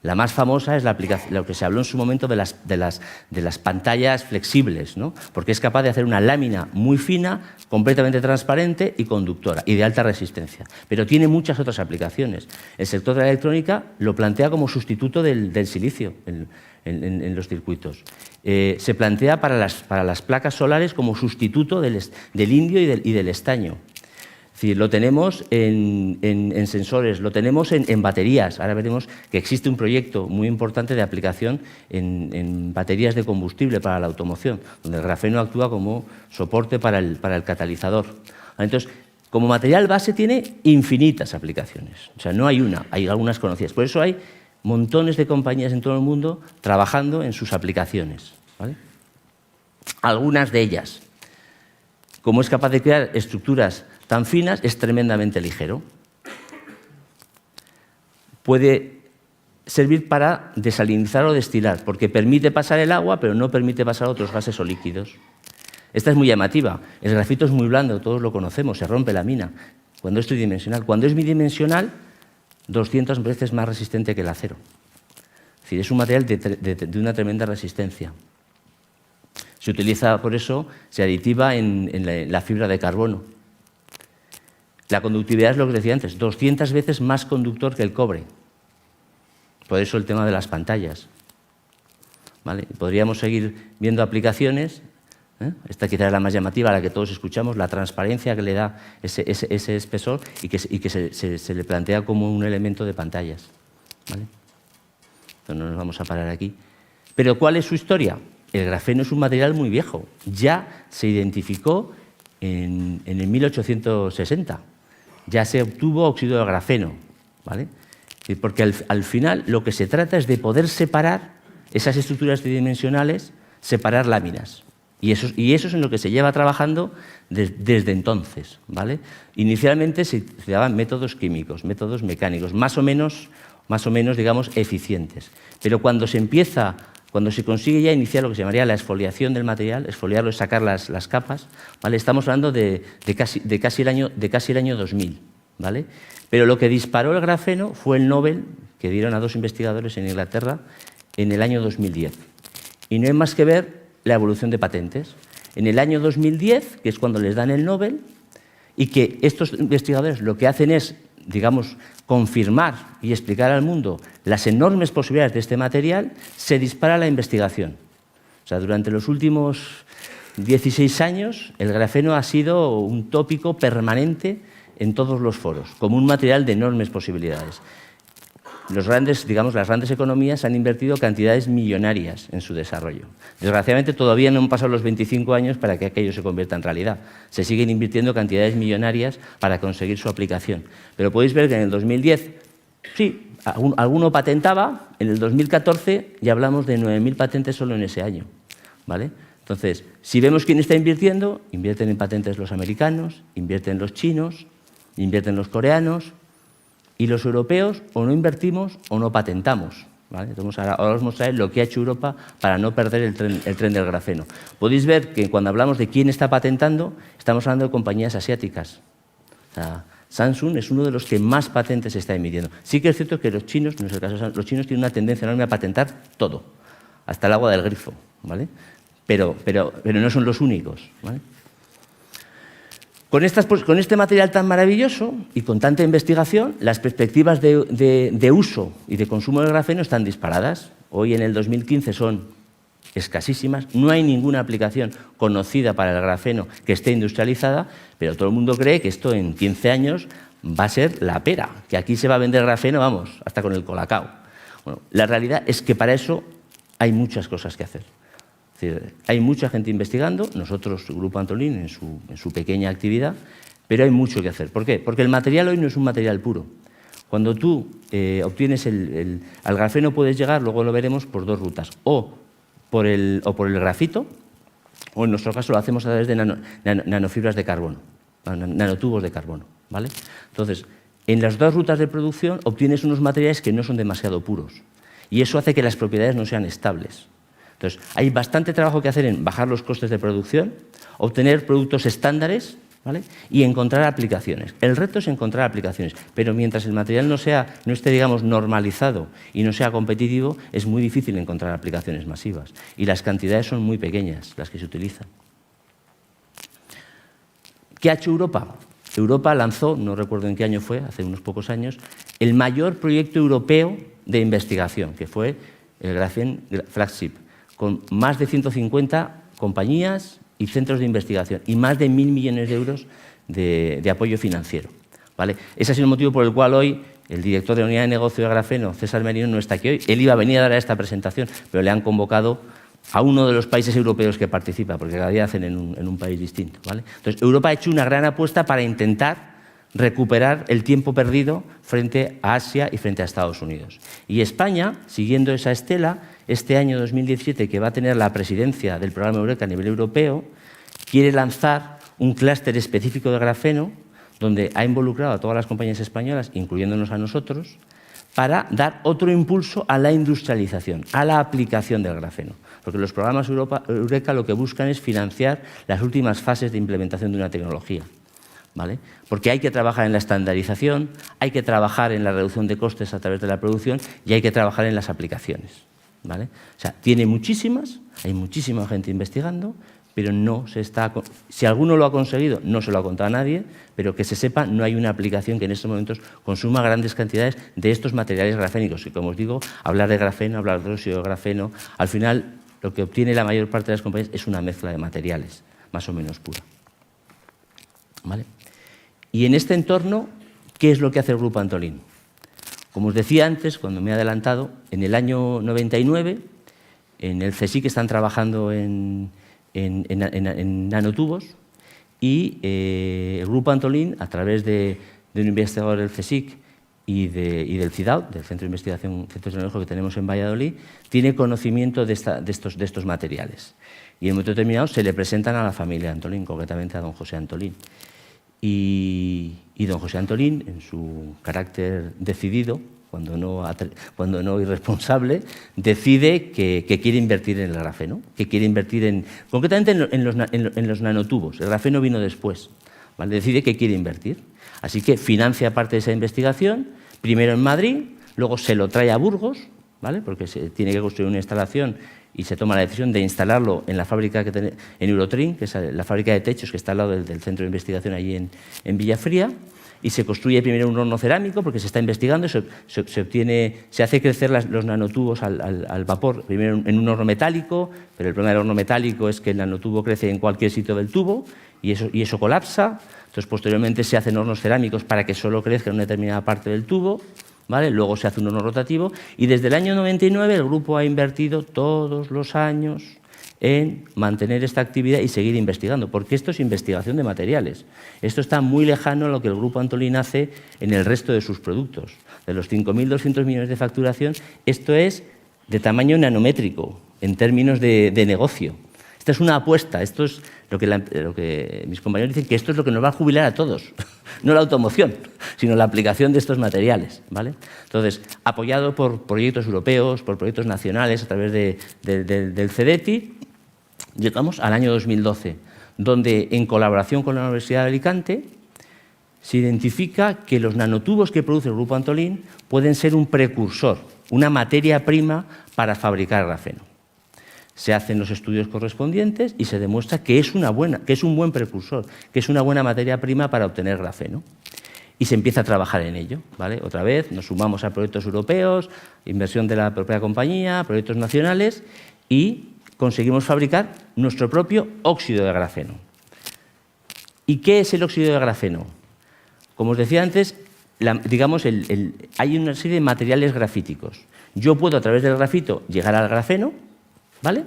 La más famosa es lo que se habló en su momento de las pantallas flexibles, ¿no? Porque es capaz de hacer una lámina muy fina, completamente transparente y conductora, y de alta resistencia. Pero tiene muchas otras aplicaciones. El sector de la electrónica lo plantea como sustituto del silicio en los circuitos. Se plantea para las placas solares como sustituto del indio y del estaño. Es decir, lo tenemos en sensores, lo tenemos en baterías. Ahora veremos que existe un proyecto muy importante de aplicación en baterías de combustible para la automoción, donde el grafeno actúa como soporte para el catalizador. Entonces, como material base tiene infinitas aplicaciones. O sea, no hay una, hay algunas conocidas. Por eso hay montones de compañías en todo el mundo trabajando en sus aplicaciones, ¿vale? Algunas de ellas, como es capaz de crear estructuras tan finas, es tremendamente ligero. Puede servir para desalinizar o destilar, porque permite pasar el agua, pero no permite pasar otros gases o líquidos. Esta es muy llamativa. El grafito es muy blando, todos lo conocemos, se rompe la mina cuando es tridimensional. Cuando es bidimensional, 200 veces más resistente que el acero. Es decir, es un material de una tremenda resistencia. Se utiliza, por eso, se aditiva en la fibra de carbono. La conductividad es lo que decía antes, 200 veces más conductor que el cobre. Por eso el tema de las pantallas, ¿vale? Podríamos seguir viendo aplicaciones. Esta quizás es la más llamativa, la que todos escuchamos, la transparencia que le da ese espesor y que se le plantea como un elemento de pantallas, ¿vale? Entonces no nos vamos a parar aquí. Pero ¿cuál es su historia? El grafeno es un material muy viejo. Ya se identificó en el 1860. Ya se obtuvo óxido de grafeno, ¿vale? Porque al final lo que se trata es de poder separar esas estructuras tridimensionales, separar láminas. Y eso es en lo que se lleva trabajando desde entonces, ¿vale? Inicialmente se daban métodos químicos, métodos mecánicos, más o menos, digamos, eficientes. Pero cuando se consigue ya iniciar lo que se llamaría la exfoliación del material, exfoliarlo es sacar las capas, ¿vale? Estamos hablando de casi el año 2000, ¿vale? Pero lo que disparó el grafeno fue el Nobel que dieron a dos investigadores en Inglaterra en el año 2010. Y no hay más que ver la evolución de patentes. En el año 2010, que es cuando les dan el Nobel, y que estos investigadores lo que hacen es, digamos, confirmar y explicar al mundo las enormes posibilidades de este material, se dispara la investigación. O sea, durante los últimos 16 años, el grafeno ha sido un tópico permanente en todos los foros, como un material de enormes posibilidades. Las grandes economías han invertido cantidades millonarias en su desarrollo. Desgraciadamente, todavía no han pasado los 25 años para que aquello se convierta en realidad. Se siguen invirtiendo cantidades millonarias para conseguir su aplicación. Pero podéis ver que en el 2010, sí, alguno patentaba, en el 2014 ya hablamos de 9.000 patentes solo en ese año, ¿vale? Entonces, si vemos quién está invirtiendo, invierten en patentes los americanos, invierten los chinos, invierten los coreanos. Y los europeos o no invertimos o no patentamos, ¿vale? Entonces, ahora os mostraré lo que ha hecho Europa para no perder el tren del grafeno. Podéis ver que cuando hablamos de quién está patentando, estamos hablando de compañías asiáticas. O sea, Samsung es uno de los que más patentes está emitiendo. Sí que es cierto que los chinos, no es el caso, los chinos tienen una tendencia enorme a patentar todo, hasta el agua del grifo, ¿vale? Pero no son los únicos, ¿vale? Con este material tan maravilloso y con tanta investigación, las perspectivas de uso y de consumo del grafeno están disparadas. Hoy, en el 2015, son escasísimas. No hay ninguna aplicación conocida para el grafeno que esté industrializada, pero todo el mundo cree que esto en 15 años va a ser la pera, que aquí se va a vender grafeno, vamos, hasta con el colacao. Bueno, la realidad es que para eso hay muchas cosas que hacer. Es decir, hay mucha gente investigando, nosotros, el Grupo Antolín, en su pequeña actividad, pero hay mucho que hacer. ¿Por qué? Porque el material hoy no es un material puro. Cuando tú obtienes al grafeno puedes llegar, luego lo veremos, por dos rutas. O por el grafito, o en nuestro caso lo hacemos a través de nanofibras de carbono, nanotubos de carbono, ¿vale? Entonces, en las dos rutas de producción obtienes unos materiales que no son demasiado puros y eso hace que las propiedades no sean estables. Entonces, hay bastante trabajo que hacer en bajar los costes de producción, obtener productos estándares, ¿vale? Y encontrar aplicaciones. El reto es encontrar aplicaciones, pero mientras el material no esté, digamos, normalizado y no sea competitivo, es muy difícil encontrar aplicaciones masivas. Y las cantidades son muy pequeñas, las que se utilizan. ¿Qué ha hecho Europa? Europa lanzó, no recuerdo en qué año fue, hace unos pocos años, el mayor proyecto europeo de investigación, que fue el Graphene Flagship, con más de 150 compañías y centros de investigación y más de 1.000 millones de euros de apoyo financiero, ¿vale? Ese ha sido el motivo por el cual hoy el director de la unidad de negocio de grafeno, César Merino, no está aquí hoy. Él iba a venir a dar esta presentación, pero le han convocado a uno de los países europeos que participa, porque cada día hacen en un país distinto, ¿vale? Entonces, Europa ha hecho una gran apuesta para intentar recuperar el tiempo perdido frente a Asia y frente a Estados Unidos. Y España, siguiendo esa estela, este año 2017, que va a tener la presidencia del programa Eureka a nivel europeo, quiere lanzar un clúster específico de grafeno, donde ha involucrado a todas las compañías españolas, incluyéndonos a nosotros, para dar otro impulso a la industrialización, a la aplicación del grafeno. Porque los programas Eureka lo que buscan es financiar las últimas fases de implementación de una tecnología, ¿vale? Porque hay que trabajar en la estandarización, hay que trabajar en la reducción de costes a través de la producción y hay que trabajar en las aplicaciones, ¿vale? O sea, tiene muchísimas, hay muchísima gente investigando, pero no se está... Si alguno lo ha conseguido, no se lo ha contado a nadie, pero que se sepa, no hay una aplicación que en estos momentos consuma grandes cantidades de estos materiales grafénicos. Y como os digo, hablar de grafeno, hablar de óxido de grafeno, al final lo que obtiene la mayor parte de las compañías es una mezcla de materiales, más o menos pura, ¿vale? Y en este entorno, ¿qué es lo que hace el Grupo Antolín? Como os decía antes, cuando me he adelantado, en el año 99, en el CSIC están trabajando en nanotubos y el Grupo Antolín, a través de un investigador del CSIC y del CIDAO, del Centro de Investigación Centro Tecnológico que tenemos en Valladolid, tiene conocimiento de estos materiales. Y en un momento determinado se le presentan a la familia Antolín, concretamente a don José Antolín. Y don José Antolín, en su carácter decidido, cuando no irresponsable, decide que quiere invertir en el grafeno, que quiere invertir concretamente en los nanotubos. El grafeno vino después, ¿vale? Decide que quiere invertir. Así que financia parte de esa investigación, primero en Madrid, luego se lo trae a Burgos, ¿vale? Porque se tiene que construir una instalación y se toma la decisión de instalarlo en la fábrica que en Eurotrin, que es la fábrica de techos que está al lado del centro de investigación allí en Villafría. Y se construye primero un horno cerámico porque se está investigando, se hace crecer los nanotubos al vapor, primero en un horno metálico, pero el problema del horno metálico es que el nanotubo crece en cualquier sitio del tubo y eso colapsa. Entonces, posteriormente se hacen hornos cerámicos para que solo crezca en una determinada parte del tubo, ¿vale? Luego se hace un horno rotativo y desde el año 99 el grupo ha invertido todos los años en mantener esta actividad y seguir investigando, porque esto es investigación de materiales. Esto está muy lejano a lo que el Grupo Antolín hace en el resto de sus productos. De los 5.200 millones de facturación, esto es de tamaño nanométrico, en términos de negocio. Esta es una apuesta, esto es lo que mis compañeros dicen, que esto es lo que nos va a jubilar a todos, no la automoción, sino la aplicación de estos materiales, ¿vale? Entonces, apoyado por proyectos europeos, por proyectos nacionales, a través del CEDETI, llegamos al año 2012, donde en colaboración con la Universidad de Alicante se identifica que los nanotubos que produce el Grupo Antolín pueden ser un precursor, una materia prima para fabricar grafeno. Se hacen los estudios correspondientes y se demuestra que es un buen precursor, que es una buena materia prima para obtener grafeno. Y se empieza a trabajar en ello, ¿vale? Otra vez nos sumamos a proyectos europeos, inversión de la propia compañía, proyectos nacionales y conseguimos fabricar nuestro propio óxido de grafeno. ¿Y qué es el óxido de grafeno? Como os decía antes, hay una serie de materiales grafíticos. Yo puedo, a través del grafito, llegar al grafeno, ¿vale?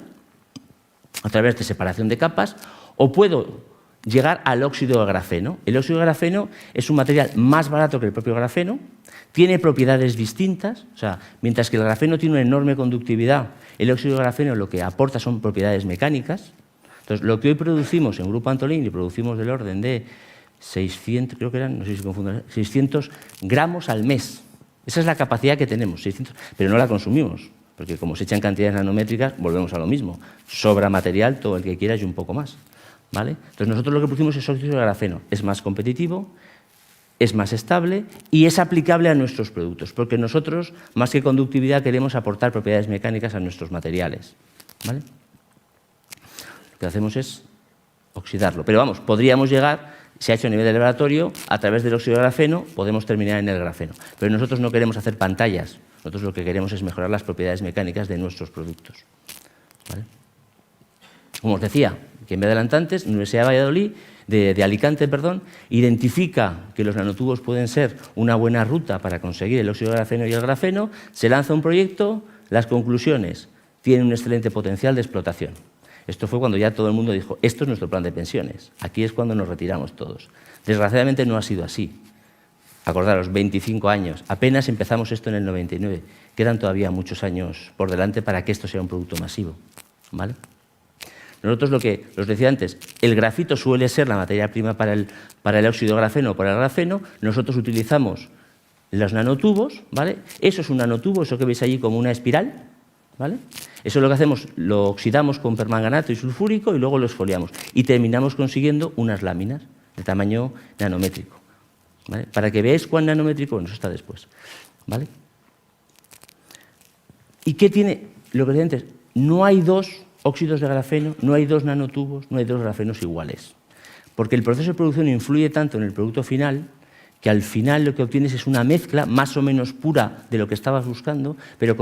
A través de separación de capas, o puedo llegar al óxido de grafeno. El óxido de grafeno es un material más barato que el propio grafeno, tiene propiedades distintas, o sea, mientras que el grafeno tiene una enorme conductividad, el óxido de grafeno lo que aporta son propiedades mecánicas. Entonces, lo que hoy producimos en Grupo Antolín, y producimos del orden de 600, creo que eran, no sé si confundo, 600 gramos al mes. Esa es la capacidad que tenemos, 600, pero no la consumimos, porque como se echan cantidades nanométricas, volvemos a lo mismo. Sobra material, todo el que quieras y un poco más. ¿Vale? Entonces, nosotros lo que producimos es óxido de grafeno. Es más competitivo, es más estable y es aplicable a nuestros productos, porque nosotros, más que conductividad, queremos aportar propiedades mecánicas a nuestros materiales. ¿Vale? Lo que hacemos es oxidarlo. Pero vamos, podríamos llegar, se ha hecho a nivel de laboratorio, a través del óxido de grafeno podemos terminar en el grafeno. Pero nosotros no queremos hacer pantallas, nosotros lo que queremos es mejorar las propiedades mecánicas de nuestros productos. ¿Vale? Como os decía, que en vez de adelantantes, la Universidad de Valladolid, de Alicante, perdón, identifica que los nanotubos pueden ser una buena ruta para conseguir el óxido de grafeno y el grafeno, se lanza un proyecto, las conclusiones, tienen un excelente potencial de explotación. Esto fue cuando ya todo el mundo dijo, esto es nuestro plan de pensiones, aquí es cuando nos retiramos todos. Desgraciadamente no ha sido así. Acordaros, 25 años, apenas empezamos esto en el 99, quedan todavía muchos años por delante para que esto sea un producto masivo. ¿Vale? Nosotros lo que os decía antes, el grafito suele ser la materia prima para el óxido de grafeno o para el grafeno. Nosotros utilizamos los nanotubos, ¿vale? Eso es un nanotubo, eso que veis allí como una espiral, ¿vale? Eso lo que hacemos, lo oxidamos con permanganato y sulfúrico y luego lo exfoliamos. Y terminamos consiguiendo unas láminas de tamaño nanométrico, ¿vale? Para que veáis cuán nanométrico, bueno, eso está después, ¿vale? ¿Y qué tiene? Lo que decía antes, no hay dos óxidos de grafeno, no hay dos nanotubos, no hay dos grafenos iguales. Porque el proceso de producción influye tanto en el producto final que al final lo que obtienes es una mezcla más o menos pura de lo que estabas buscando, pero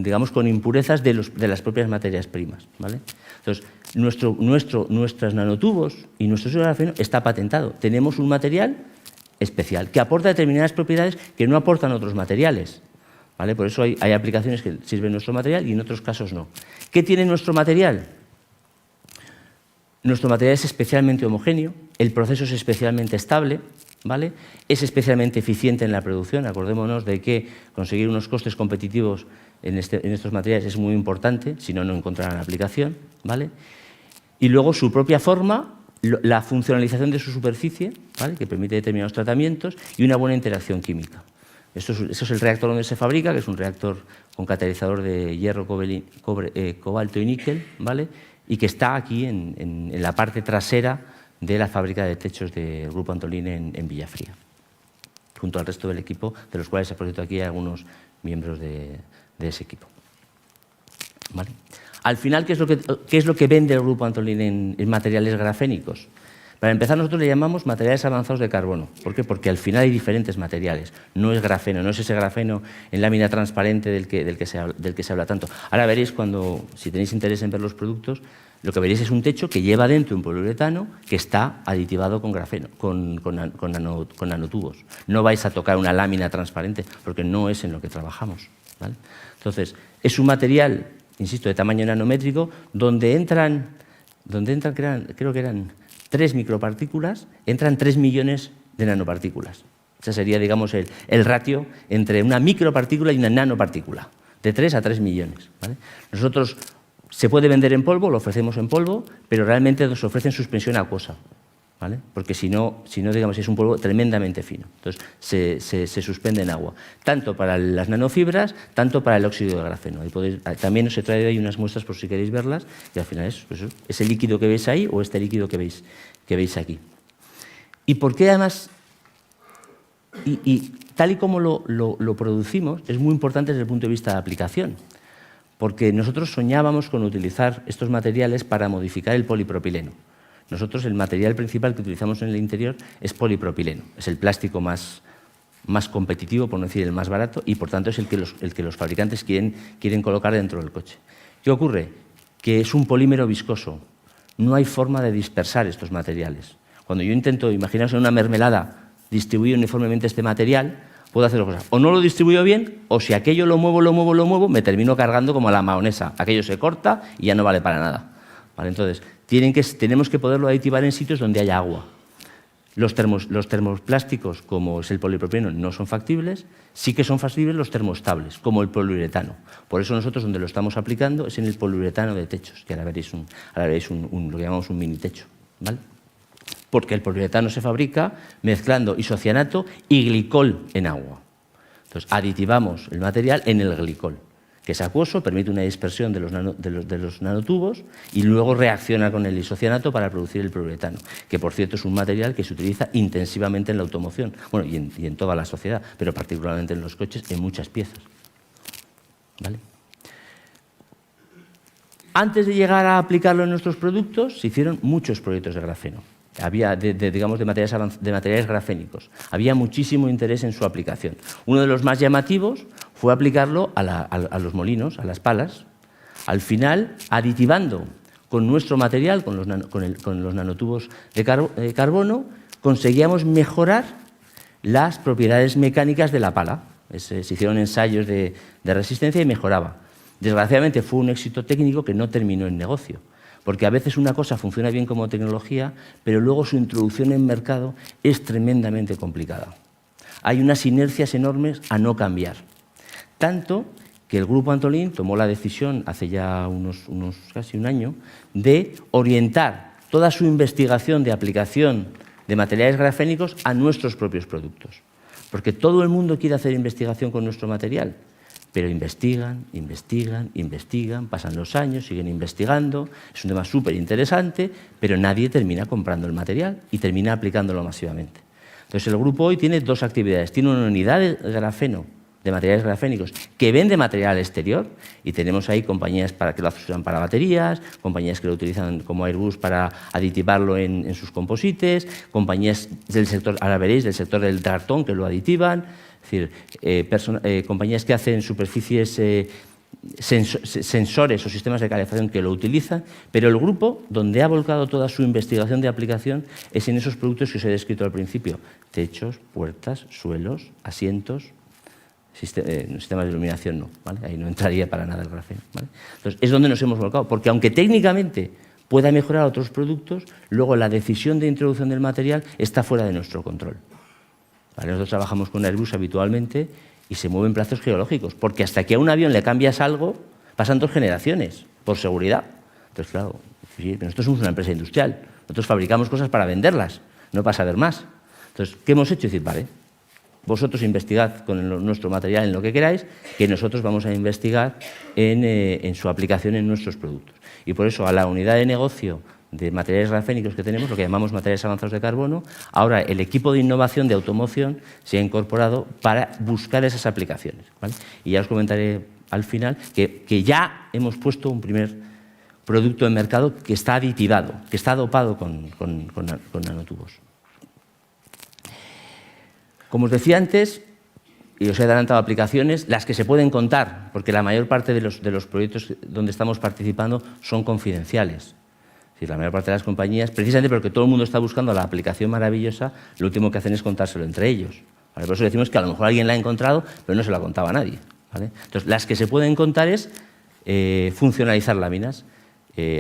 digamos, con impurezas de las propias materias primas. ¿Vale? Entonces, nuestros nanotubos y nuestro óxido de grafeno está patentado. Tenemos un material especial que aporta determinadas propiedades que no aportan otros materiales. ¿Vale? Por eso hay aplicaciones que sirven nuestro material y en otros casos no. ¿Qué tiene nuestro material? Nuestro material es especialmente homogéneo, el proceso es especialmente estable, ¿vale? Es especialmente eficiente en la producción. Acordémonos de que conseguir unos costes competitivos en estos materiales es muy importante, si no, no encontrarán aplicación, ¿vale? Y luego su propia forma, la funcionalización de su superficie, ¿vale? Que permite determinados tratamientos y una buena interacción química. Eso es el reactor donde se fabrica, que es un reactor con catalizador de hierro, cobalto y níquel, ¿vale? Y que está aquí en la parte trasera de la fábrica de techos del Grupo Antolín en Villafría, junto al resto del equipo, de los cuales, por cierto, aquí hay algunos miembros de ese equipo. ¿Vale? Al final, ¿qué es lo que vende el Grupo Antolín en materiales grafénicos? Para empezar, nosotros le llamamos materiales avanzados de carbono. ¿Por qué? Porque al final hay diferentes materiales. No es grafeno, no es ese grafeno en lámina transparente del que se habla tanto. Ahora veréis, si tenéis interés en ver los productos, lo que veréis es un techo que lleva dentro un poliuretano que está aditivado con grafeno, con nanotubos. No vais a tocar una lámina transparente porque no es en lo que trabajamos. ¿Vale? Entonces, es un material, insisto, de tamaño nanométrico, donde entran creo que eran 3 micropartículas, entran 3 millones de nanopartículas. Ese sería, digamos, el ratio entre una micropartícula y una nanopartícula, de 3 a 3 millones. ¿Vale? Nosotros se puede vender en polvo, lo ofrecemos en polvo, pero realmente nos ofrecen suspensión acuosa, ¿vale? Porque si no, digamos, es un polvo tremendamente fino. Entonces, se suspende en agua, tanto para las nanofibras, tanto para el óxido de grafeno. También os he traído ahí unas muestras por si queréis verlas, y al final es pues, ese líquido que veis ahí o este líquido que veis aquí. ¿Y por qué además, y tal y como lo producimos, es muy importante desde el punto de vista de aplicación? Porque nosotros soñábamos con utilizar estos materiales para modificar el polipropileno. Nosotros el material principal que utilizamos en el interior es polipropileno. Es el plástico más competitivo, por no decir el más barato, y por tanto es el que los fabricantes quieren colocar dentro del coche. ¿Qué ocurre? Que es un polímero viscoso. No hay forma de dispersar estos materiales. Cuando yo intento, imaginaos en una mermelada, distribuir uniformemente este material, puedo hacer dos cosas. O no lo distribuyo bien, o si aquello lo muevo, me termino cargando como a la mahonesa. Aquello se corta y ya no vale para nada. ¿Vale? Entonces, tenemos que poderlo aditivar en sitios donde haya agua. Los termoplásticos, como es el polipropileno, no son factibles. Sí que son factibles los termoestables, como el poliuretano. Por eso nosotros donde lo estamos aplicando es en el poliuretano de techos, que ahora veréis, lo que llamamos un mini techo, ¿vale? Porque el poliuretano se fabrica mezclando isocianato y glicol en agua. Entonces, aditivamos el material en el glicol, que es acuoso, permite una dispersión de los nanotubos y luego reacciona con el isocianato para producir el poliuretano, que por cierto es un material que se utiliza intensivamente en la automoción, bueno, y en toda la sociedad, pero particularmente en los coches, en muchas piezas. ¿Vale? Antes de llegar a aplicarlo en nuestros productos, se hicieron muchos proyectos de grafeno. Había, digamos, de materiales grafénicos. Había muchísimo interés en su aplicación. Uno de los más llamativos fue aplicarlo a los molinos, a las palas. Al final, aditivando con nuestro material, con los nanotubos de carbono, conseguíamos mejorar las propiedades mecánicas de la pala. Se hicieron ensayos de resistencia y mejoraba. Desgraciadamente fue un éxito técnico que no terminó en negocio. Porque a veces una cosa funciona bien como tecnología, pero luego su introducción en mercado es tremendamente complicada. Hay unas inercias enormes a no cambiar. Tanto que el Grupo Antolín tomó la decisión, hace ya casi un año, de orientar toda su investigación de aplicación de materiales grafénicos a nuestros propios productos. Porque todo el mundo quiere hacer investigación con nuestro material. Pero investigan, pasan los años, siguen investigando, es un tema súper interesante, pero nadie termina comprando el material y termina aplicándolo masivamente. Entonces el grupo hoy tiene dos actividades. Tiene una unidad de grafeno, de materiales grafénicos, que vende material exterior, y tenemos ahí compañías que lo usan para baterías, compañías que lo utilizan como Airbus para aditivarlo en sus composites, compañías del sector, ahora veréis, del sector del cartón que lo aditivan. Es decir, compañías que hacen superficies, sensores o sistemas de calefacción que lo utilizan, pero el grupo, donde ha volcado toda su investigación de aplicación, es en esos productos que os he descrito al principio: techos, puertas, suelos, asientos, sistemas de iluminación no, ¿vale? Ahí no entraría para nada el grafeno, ¿vale? Entonces, es donde nos hemos volcado, porque aunque técnicamente pueda mejorar otros productos, luego la decisión de introducción del material está fuera de nuestro control. ¿Vale? Nosotros trabajamos con Airbus habitualmente y se mueven plazos geológicos, porque hasta que a un avión le cambias algo, pasan 2 generaciones, por seguridad. Entonces, claro, nosotros somos una empresa industrial, nosotros fabricamos cosas para venderlas, no para saber más. Entonces, ¿qué hemos hecho? Decir, vale, vosotros investigad con nuestro material en lo que queráis, que nosotros vamos a investigar en su aplicación en nuestros productos. Y por eso a la unidad de negocio de materiales grafénicos que tenemos, lo que llamamos materiales avanzados de carbono, ahora el equipo de innovación de automoción se ha incorporado para buscar esas aplicaciones, ¿vale? Y ya os comentaré al final que ya hemos puesto un primer producto en mercado que está aditivado, que está dopado con nanotubos. Como os decía antes, y os he adelantado aplicaciones, las que se pueden contar, porque la mayor parte de los proyectos donde estamos participando son confidenciales. Es decir, la mayor parte de las compañías, precisamente porque todo el mundo está buscando la aplicación maravillosa, lo último que hacen es contárselo entre ellos, ¿vale? Por eso decimos que a lo mejor alguien la ha encontrado, pero no se la contaba a nadie, ¿vale? Entonces, las que se pueden contar es funcionalizar láminas.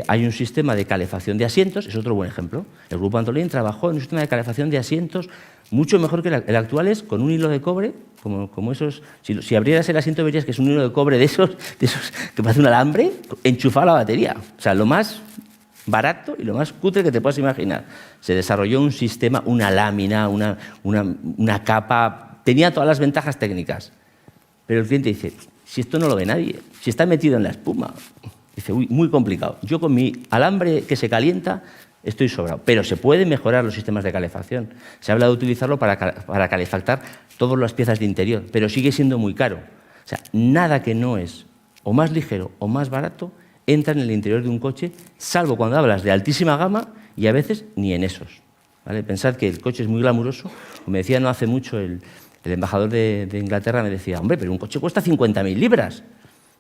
Hay un sistema de calefacción de asientos, es otro buen ejemplo. El Grupo Antolín trabajó en un sistema de calefacción de asientos mucho mejor que el actual, es con un hilo de cobre, como esos. Si abrieras el asiento verías que es un hilo de cobre de esos que parece un alambre, enchufado a la batería. O sea, lo más barato y lo más cutre que te puedas imaginar. Se desarrolló un sistema, una lámina, una capa, tenía todas las ventajas técnicas. Pero el cliente dice, si esto no lo ve nadie, si está metido en la espuma, dice, uy, muy complicado. Yo con mi alambre que se calienta estoy sobrado, pero se pueden mejorar los sistemas de calefacción. Se habla de utilizarlo para calefactar todas las piezas de interior, pero sigue siendo muy caro. O sea, nada que no es o más ligero o más barato entra en el interior de un coche, salvo cuando hablas de altísima gama y a veces ni en esos, ¿vale? Pensad que el coche es muy glamuroso. Me decía no hace mucho el embajador de Inglaterra, me decía, hombre, pero un coche cuesta 50.000 libras.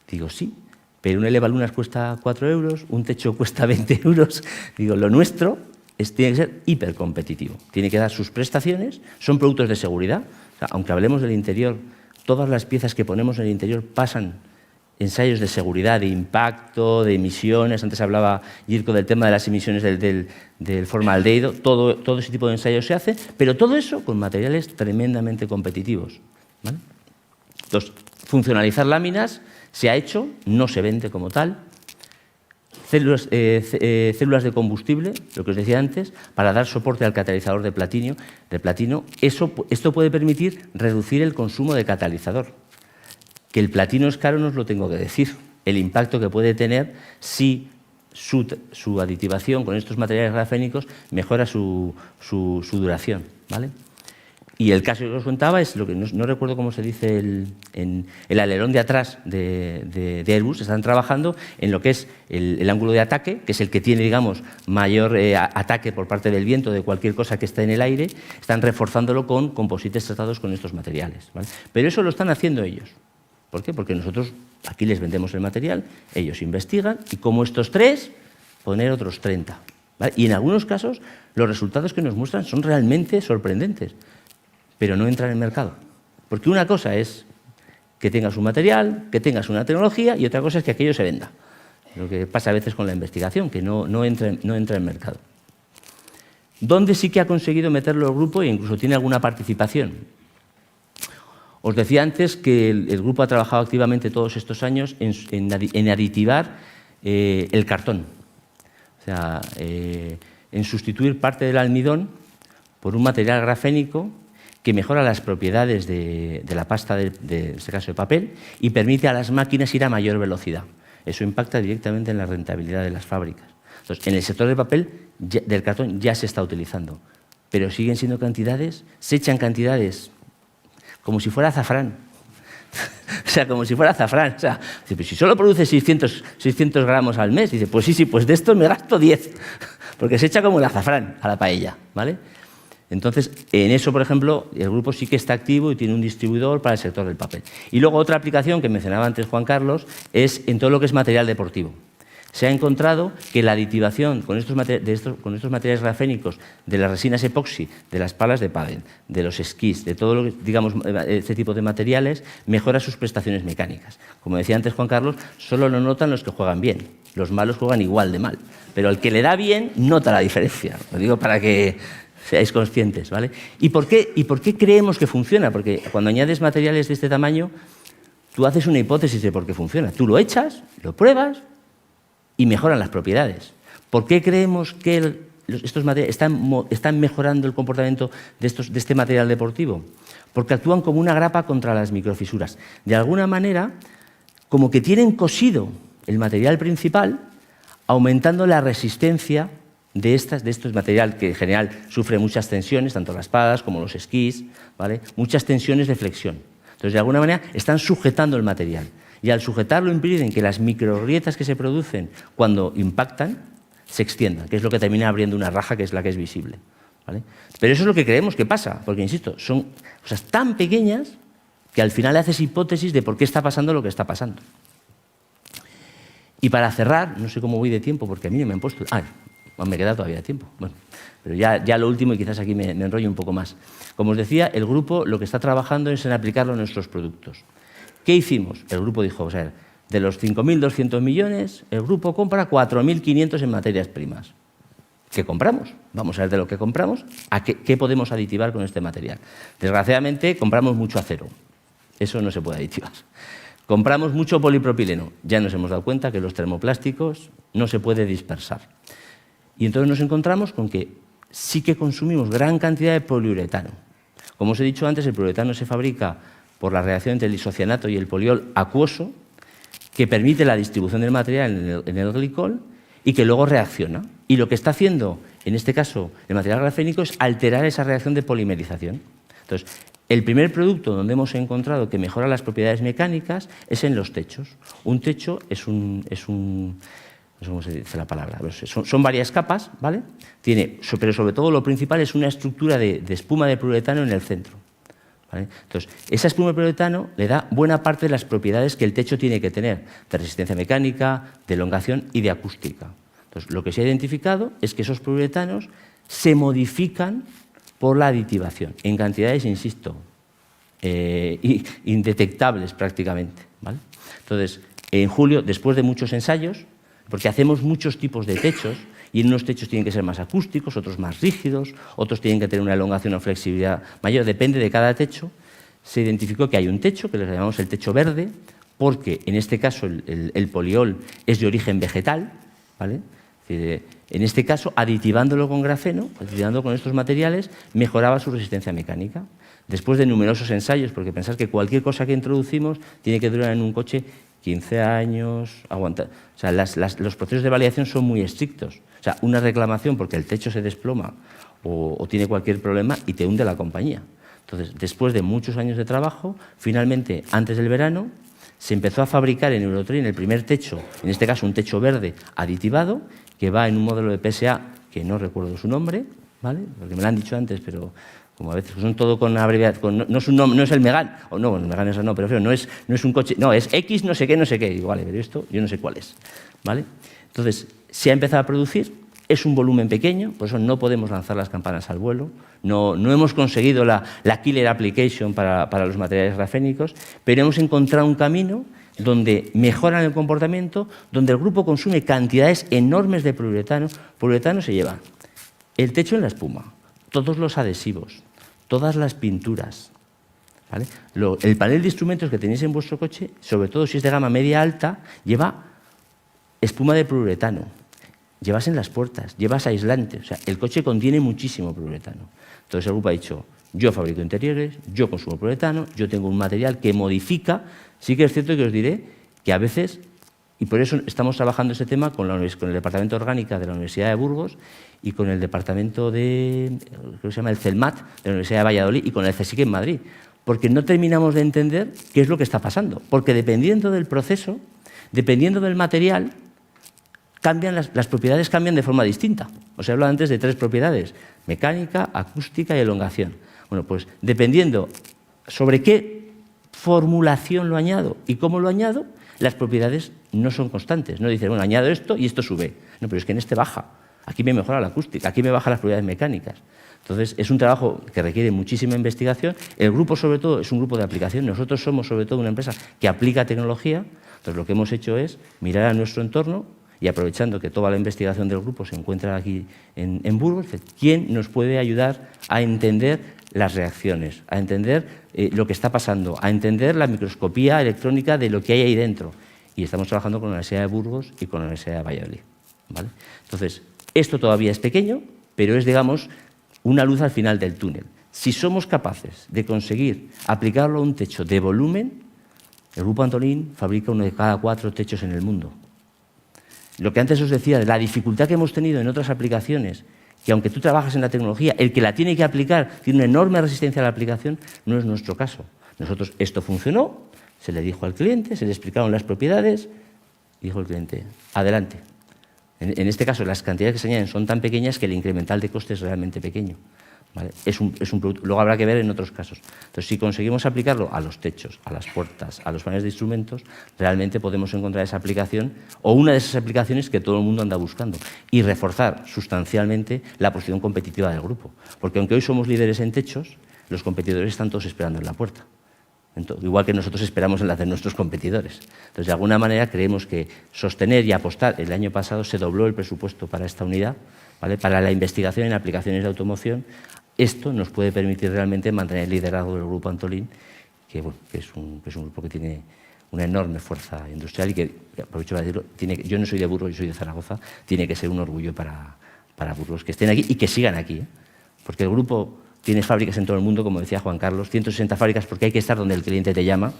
Digo, sí, pero un elevalunas cuesta 4 euros, un techo cuesta 20 euros. Digo, lo nuestro tiene que ser hipercompetitivo, tiene que dar sus prestaciones, son productos de seguridad. O sea, aunque hablemos del interior, todas las piezas que ponemos en el interior pasan ensayos de seguridad, de impacto, de emisiones. Antes hablaba Jirko del tema de las emisiones del formaldehído. Todo ese tipo de ensayos se hace, pero todo eso con materiales tremendamente competitivos, ¿vale? Entonces, funcionalizar láminas se ha hecho, no se vende como tal. Células de combustible, lo que os decía antes, para dar soporte al catalizador de platino. Esto puede permitir reducir el consumo de catalizador. Que el platino es caro no os lo tengo que decir. El impacto que puede tener si su aditivación con estos materiales grafénicos mejora su duración, ¿vale? Y el caso que os contaba es lo que no recuerdo cómo se dice en el alerón de atrás de Airbus. Están trabajando en lo que es el ángulo de ataque, que es el que tiene, digamos, mayor ataque por parte del viento de cualquier cosa que esté en el aire. Están reforzándolo con composites tratados con estos materiales, ¿vale? Pero eso lo están haciendo ellos. ¿Por qué? Porque nosotros aquí les vendemos el material, ellos investigan y como estos 3, poner otros 30. ¿Vale? Y en algunos casos los resultados que nos muestran son realmente sorprendentes, pero no entran en el mercado. Porque una cosa es que tengas un material, que tengas una tecnología, y otra cosa es que aquello se venda. Lo que pasa a veces con la investigación, que no entra en el mercado. ¿Dónde sí que ha conseguido meterlo el grupo e incluso tiene alguna participación? Os decía antes que el grupo ha trabajado activamente todos estos años en aditivar el cartón. O sea, en sustituir parte del almidón por un material grafénico que mejora las propiedades de la pasta, en este caso de papel, y permite a las máquinas ir a mayor velocidad. Eso impacta directamente en la rentabilidad de las fábricas. Entonces, en el sector del papel, del cartón, ya se está utilizando, pero siguen siendo cantidades, se echan cantidades como si fuera azafrán. O sea, como si fuera azafrán. O sea, pues si solo produce 600 gramos al mes, dice, pues sí, pues de estos me gasto 10, porque se echa como el azafrán a la paella, ¿vale? Entonces, en eso, por ejemplo, el grupo sí que está activo y tiene un distribuidor para el sector del papel. Y luego otra aplicación que mencionaba antes Juan Carlos es en todo lo que es material deportivo. Se ha encontrado que la aditivación con estos materiales grafénicos de las resinas epoxi, de las palas de pádel, de los esquís, de todo lo que, digamos, este tipo de materiales, mejora sus prestaciones mecánicas. Como decía antes Juan Carlos, solo lo notan los que juegan bien. Los malos juegan igual de mal. Pero el que le da bien nota la diferencia. Lo digo para que seáis conscientes, ¿vale? ¿Y por qué creemos que funciona? Porque cuando añades materiales de este tamaño, tú haces una hipótesis de por qué funciona. Tú lo echas, lo pruebas y mejoran las propiedades. ¿Por qué creemos que estos materiales están mejorando el comportamiento de este material deportivo? Porque actúan como una grapa contra las microfisuras. De alguna manera, como que tienen cosido el material principal, aumentando la resistencia de estos materiales que en general sufren muchas tensiones, tanto las palas como los esquís, ¿vale? Muchas tensiones de flexión. Entonces, de alguna manera, están sujetando el material. Y al sujetarlo impiden que las microgrietas que se producen cuando impactan se extiendan, que es lo que termina abriendo una raja que es la que es visible, ¿vale? Pero eso es lo que creemos que pasa, porque, insisto, son cosas tan pequeñas que al final haces hipótesis de por qué está pasando lo que está pasando. Y para cerrar, no sé cómo voy de tiempo, porque a mí no me han puesto... me queda todavía tiempo. Bueno, pero ya lo último, y quizás aquí me enrollo un poco más. Como os decía, el grupo lo que está trabajando es en aplicarlo a nuestros productos. ¿Qué hicimos? El grupo dijo, o sea, de los 5.200 millones, el grupo compra 4.500 en materias primas. ¿Qué compramos? Vamos a ver de lo que compramos, a qué podemos aditivar con este material. Desgraciadamente, compramos mucho acero. Eso no se puede aditivar. Compramos mucho polipropileno. Ya nos hemos dado cuenta que los termoplásticos no se puede dispersar. Y entonces nos encontramos con que sí que consumimos gran cantidad de poliuretano. Como os he dicho antes, el poliuretano se fabrica por la reacción entre el isocianato y el poliol acuoso, que permite la distribución del material en el glicol y que luego reacciona. Y lo que está haciendo, en este caso, el material grafénico es alterar esa reacción de polimerización. Entonces, el primer producto donde hemos encontrado que mejora las propiedades mecánicas es en los techos. Un techo es un no sé cómo se dice la palabra, son varias capas, ¿vale? Pero sobre todo lo principal es una estructura de espuma de poliuretano en el centro, ¿vale? Entonces, esa espuma de poliuretano le da buena parte de las propiedades que el techo tiene que tener, de resistencia mecánica, de elongación y de acústica. Entonces, lo que se ha identificado es que esos poliuretanos se modifican por la aditivación, en cantidades, insisto, indetectables prácticamente, ¿vale? Entonces, En julio, después de muchos ensayos, porque hacemos muchos tipos de techos, y en unos techos tienen que ser más acústicos, otros más rígidos, otros tienen que tener una elongación o flexibilidad mayor, depende de cada techo, se identificó que hay un techo, que le llamamos el techo verde, porque en este caso el poliol es de origen vegetal, ¿vale? En este caso, aditivándolo con grafeno, aditivando con estos materiales, mejoraba su resistencia mecánica. Después de numerosos ensayos, porque pensad que cualquier cosa que introducimos tiene que durar en un coche 15 años, aguantar. O sea, los procesos de validación son muy estrictos. O sea, una reclamación porque el techo se desploma o tiene cualquier problema y te hunde la compañía. Entonces, después de muchos años de trabajo, finalmente, antes del verano, se empezó a fabricar en Eurotrain el primer techo, en este caso un techo verde aditivado, que va en un modelo de PSA que no recuerdo su nombre, ¿vale? Porque me lo han dicho antes, pero como a veces son todo con abreviación, no es un nombre, no es el Megane, o no, el Megane es no, pero no es un coche, no, es X no sé qué, digo, vale, pero esto yo no sé cuál es, ¿vale? Entonces, se ha empezado a producir, es un volumen pequeño, por eso no podemos lanzar las campanas al vuelo, no hemos conseguido la killer application para los materiales grafénicos, pero hemos encontrado un camino donde mejoran el comportamiento, donde el grupo consume cantidades enormes de poliuretano. Poliuretano se lleva el techo en la espuma, todos los adhesivos, todas las pinturas, ¿vale? El panel de instrumentos que tenéis en vuestro coche, sobre todo si es de gama media-alta, lleva espuma de poliuretano, llevas en las puertas, llevas aislantes, o sea, el coche contiene muchísimo poliuretano. Entonces el grupo ha dicho, yo fabrico interiores, yo consumo poliuretano, yo tengo un material que modifica. Sí que es cierto que os diré que a veces, y por eso estamos trabajando ese tema con el Departamento de Orgánica de la Universidad de Burgos y con el Departamento de, creo que se llama el CELMAT, de la Universidad de Valladolid y con el CSIC en Madrid, porque no terminamos de entender qué es lo que está pasando, porque dependiendo del proceso, dependiendo del material, las propiedades cambian de forma distinta. Os he hablado antes de 3 propiedades, mecánica, acústica y elongación. Bueno, pues dependiendo sobre qué formulación lo añado y cómo lo añado, las propiedades no son constantes. No dices, bueno, añado esto y esto sube. No, pero es que en este baja. Aquí me mejora la acústica, aquí me baja las propiedades mecánicas. Entonces, es un trabajo que requiere muchísima investigación. El grupo, sobre todo, es un grupo de aplicación. Nosotros somos, sobre todo, una empresa que aplica tecnología. Entonces, lo que hemos hecho es mirar a nuestro entorno y aprovechando que toda la investigación del grupo se encuentra aquí en Burgos, ¿quién nos puede ayudar a entender las reacciones, a entender lo que está pasando, a entender la microscopía electrónica de lo que hay ahí dentro? Y estamos trabajando con la Universidad de Burgos y con la Universidad de Valladolid, ¿vale? Entonces, esto todavía es pequeño, pero es, digamos, una luz al final del túnel. Si somos capaces de conseguir aplicarlo a un techo de volumen, el Grupo Antolín fabrica 1 de cada 4 techos en el mundo. Lo que antes os decía de la dificultad que hemos tenido en otras aplicaciones, que aunque tú trabajas en la tecnología, el que la tiene que aplicar tiene una enorme resistencia a la aplicación, no es nuestro caso. Nosotros, esto funcionó, se le dijo al cliente, se le explicaron las propiedades y dijo el cliente, adelante. En este caso, las cantidades que se añaden son tan pequeñas que el incremental de coste es realmente pequeño, ¿vale? Es un producto. Luego habrá que ver en otros casos. Entonces, si conseguimos aplicarlo a los techos, a las puertas, a los paneles de instrumentos, realmente podemos encontrar esa aplicación o una de esas aplicaciones que todo el mundo anda buscando y reforzar sustancialmente la posición competitiva del grupo. Porque aunque hoy somos líderes en techos, los competidores están todos esperando en la puerta. Entonces, igual que nosotros esperamos en la de nuestros competidores. Entonces, de alguna manera, creemos que sostener y apostar. El año pasado se dobló el presupuesto para esta unidad, ¿vale? Para la investigación en aplicaciones de automoción. Esto nos puede permitir realmente mantener el liderazgo del Grupo Antolín, que, bueno, que es un grupo que tiene una enorme fuerza industrial y que, aprovecho para decirlo, yo no soy de Burgos, yo soy de Zaragoza, tiene que ser un orgullo para Burgos que estén aquí y que sigan aquí, ¿eh? Porque el grupo tiene fábricas en todo el mundo, como decía Juan Carlos, 160 fábricas, porque hay que estar donde el cliente te llama,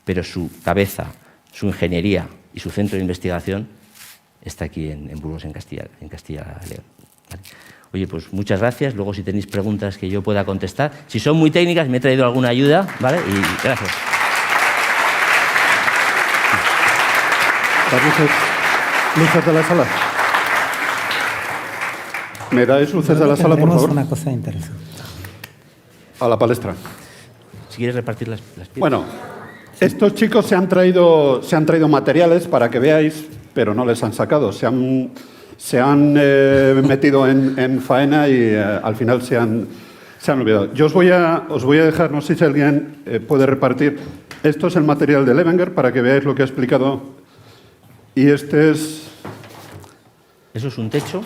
pero su cabeza, su ingeniería y su centro de investigación está aquí en Burgos, en Castilla y León, ¿vale? Oye, pues muchas gracias. Luego, si tenéis preguntas que yo pueda contestar. Si son muy técnicas, me he traído alguna ayuda, ¿vale? Y gracias. Luces de la sala. ¿Me dais luces de la sala, por favor? Una cosa interesante. A la palestra. Si quieres repartir las piezas. Bueno, estos chicos se han traído materiales para que veáis, pero no les han sacado. Se han metido en faena y al final se han olvidado. Yo os voy a dejar, no sé si alguien puede repartir. Esto es el material de Levenger para que veáis lo que ha explicado Y este es... Eso es un techo.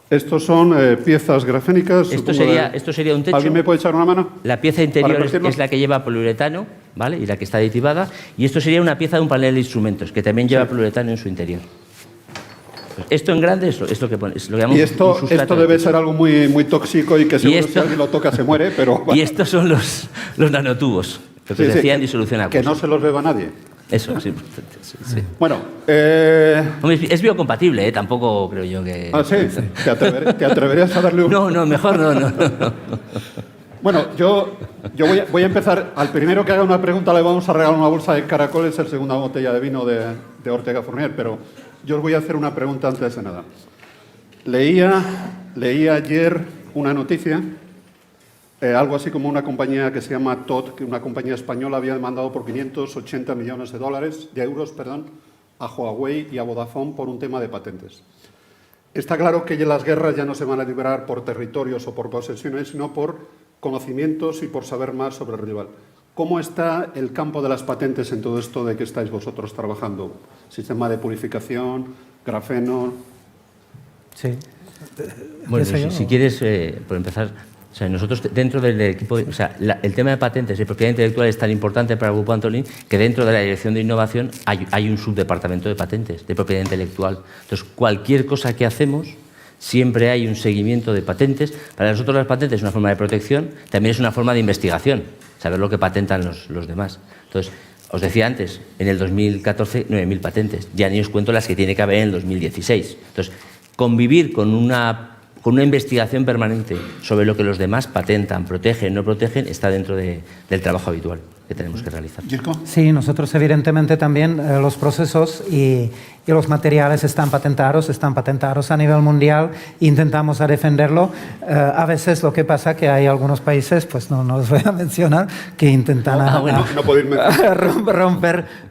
Estos son piezas grafénicas. Esto sería un techo. ¿Alguien me puede echar una mano? La pieza interior es la que lleva poliuretano, ¿vale? Y la que está aditivada. Y esto sería una pieza de un panel de instrumentos, que también lleva poliuretano en su interior. Pues esto en grande es lo que pone. Es lo que llamamos Y esto debe ser algo muy, muy tóxico y que seguro si alguien lo toca se muere, pero... Y estos son los nanotubos, que se decían disolución acuosa. Que no se los beba nadie. Eso, sí. Sí. Bueno, Hombre, es biocompatible, ¿eh? Tampoco creo yo que... Ah, sí. ¿Te atreverías a darle un...? No, mejor no. Bueno, yo voy a empezar. Al primero que haga una pregunta le vamos a regalar una bolsa de caracoles, la segunda botella de vino de Ortega Fournier, pero yo os voy a hacer una pregunta antes de nada. Leí ayer una noticia, algo así como una compañía que se llama TOT, que una compañía española había demandado por 580 millones de euros, a Huawei y a Vodafone por un tema de patentes. Está claro que las guerras ya no se van a librar por territorios o por posesiones, sino por conocimientos y por saber más sobre el rival. ¿Cómo está el campo de las patentes en todo esto de que estáis vosotros trabajando? ¿Sistema de purificación, grafeno? Sí. Bueno, si quieres, por empezar, o sea, nosotros dentro del equipo, o sea, el tema de patentes y propiedad intelectual es tan importante para el Grupo Antolín que dentro de la Dirección de Innovación hay un subdepartamento de patentes, de propiedad intelectual. Entonces, cualquier cosa que hacemos, siempre hay un seguimiento de patentes. Para nosotros las patentes es una forma de protección, también es una forma de investigación, saber lo que patentan los demás. Entonces, os decía antes, en el 2014, 9.000 patentes. Ya ni os cuento las que tiene que haber en el 2016. Entonces, convivir con una investigación permanente sobre lo que los demás patentan, protegen, no protegen, está dentro del trabajo habitual que tenemos que realizar. ¿Jirko? Sí, nosotros evidentemente también los procesos y los materiales están patentados a nivel mundial, intentamos defenderlo. A veces lo que pasa que hay algunos países, pues no los voy a mencionar, que intentan no puedo irme.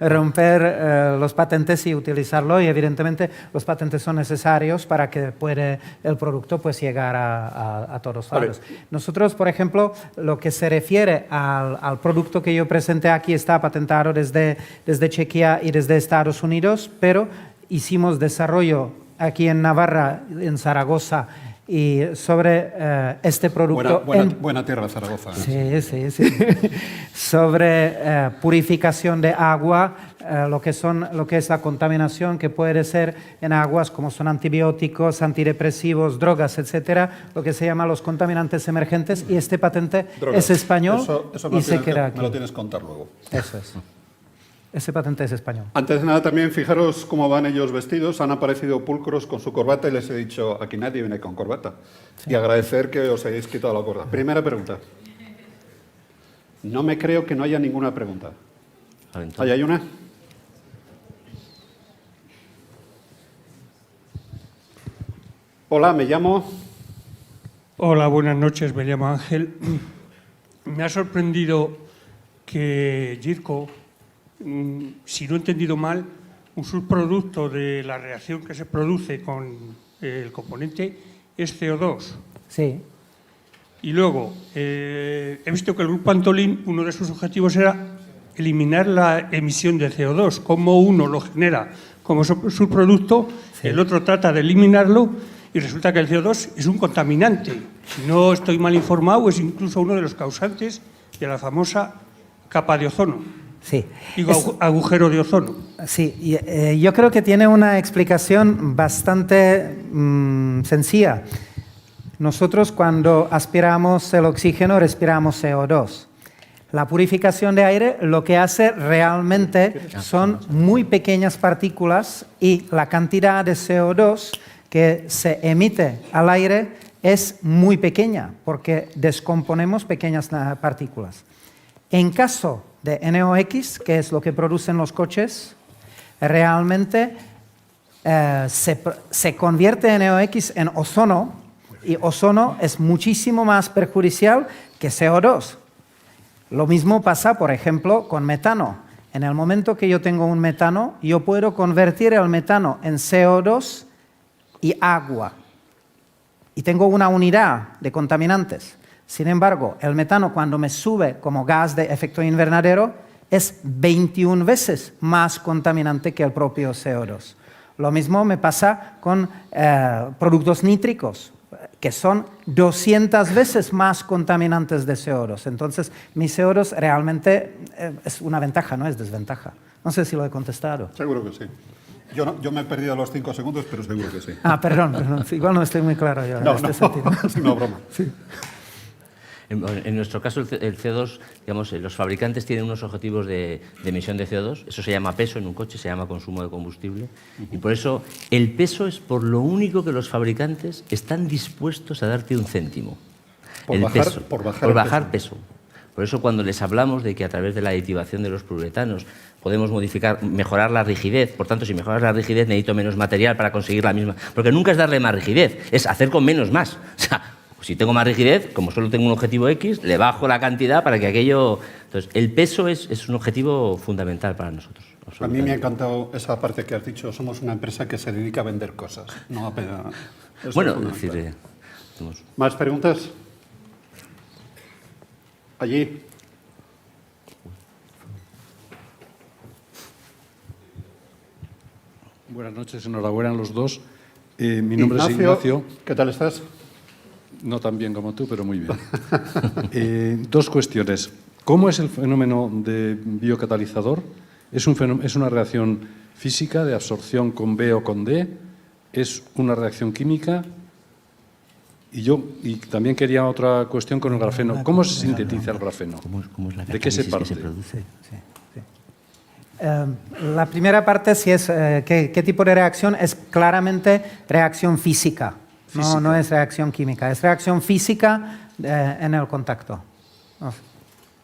romper los patentes y utilizarlo, y evidentemente los patentes son necesarios para que pueda el producto pues llegar a todos lados. Nosotros, por ejemplo, lo que se refiere al producto que yo presenté aquí está patentado desde Chequia y desde Estados Unidos, pero hicimos desarrollo aquí en Navarra, en Zaragoza, y sobre este producto... Buena tierra, Zaragoza. Sí. Sobre purificación de agua, lo que es la contaminación que puede ser en aguas, como son antibióticos, antidepresivos, drogas, etcétera, lo que se llama los contaminantes emergentes, y este patente es español y se queda aquí. Me lo tienes que contar luego. Eso es. Ese patente es español. Antes de nada, también fijaros cómo van ellos vestidos. Han aparecido pulcros con su corbata y les he dicho, aquí nadie viene con corbata. Sí. Y agradecer que os hayáis quitado la corbata. Primera pregunta. No me creo que no haya ninguna pregunta. ¿Ahí hay una? Hola, me llamo... Hola, buenas noches, me llamo Ángel. Me ha sorprendido que Jirko, si no he entendido mal, un subproducto de la reacción que se produce con el componente es CO2. Sí. Y luego, he visto que el Grupo Antolín, uno de sus objetivos era eliminar la emisión de CO2. Como uno lo genera como subproducto, sí. El otro trata de eliminarlo y resulta que el CO2 es un contaminante. Si no estoy mal informado, es incluso uno de los causantes de la famosa capa de ozono. Sí. Digo, agujero de ozono. Sí, yo creo que tiene una explicación bastante sencilla. Nosotros cuando aspiramos el oxígeno respiramos CO2. La purificación de aire lo que hace realmente son muy pequeñas partículas y la cantidad de CO2 que se emite al aire es muy pequeña porque descomponemos pequeñas partículas. En caso de NOx, que es lo que producen los coches, realmente se convierte NOx en ozono, y ozono es muchísimo más perjudicial que CO2. Lo mismo pasa, por ejemplo, con metano. En el momento que yo tengo un metano, yo puedo convertir el metano en CO2 y agua. Y tengo una unidad de contaminantes. Sin embargo, el metano, cuando me sube como gas de efecto invernadero, es 21 veces más contaminante que el propio CO2. Lo mismo me pasa con productos nítricos, que son 200 veces más contaminantes de CO2. Entonces, mis CO2 realmente es una ventaja, no es desventaja. No sé si lo he contestado. Seguro que sí. Yo me he perdido los 5 segundos, pero seguro que sí. Ah, perdón. Igual no estoy muy claro yo en este sentido. No, broma. Sí. En nuestro caso, el CO2, digamos, los fabricantes tienen unos objetivos de emisión de CO2. Eso se llama peso en un coche, se llama consumo de combustible. Y por eso el peso es por lo único que los fabricantes están dispuestos a darte un céntimo. Por bajar peso. Por eso cuando les hablamos de que a través de la aditivación de los poliuretanos podemos mejorar la rigidez, por tanto, si mejoras la rigidez necesito menos material para conseguir la misma. Porque nunca es darle más rigidez, es hacer con menos más. O sea, si tengo más rigidez, como solo tengo un objetivo X, le bajo la cantidad para que aquello... Entonces, el peso es un objetivo fundamental para nosotros. A mí me ha encantado esa parte que has dicho. Somos una empresa que se dedica a vender cosas. No a bueno, es decir... ¿Más preguntas? Allí. Buenas noches, enhorabuena a los dos. Mi nombre es Ignacio. ¿Qué tal estás? No tan bien como tú, pero muy bien. Dos cuestiones. ¿Cómo es el fenómeno de biocatalizador? ¿Es una reacción física de absorción con B o con D? ¿Es una reacción química? Y también quería otra cuestión con el grafeno. ¿Cómo se sintetiza el grafeno? ¿Cómo es la ¿De qué se parte? produce? La primera parte, si es qué tipo de reacción, es claramente reacción física. No es reacción química, es reacción física en el contacto.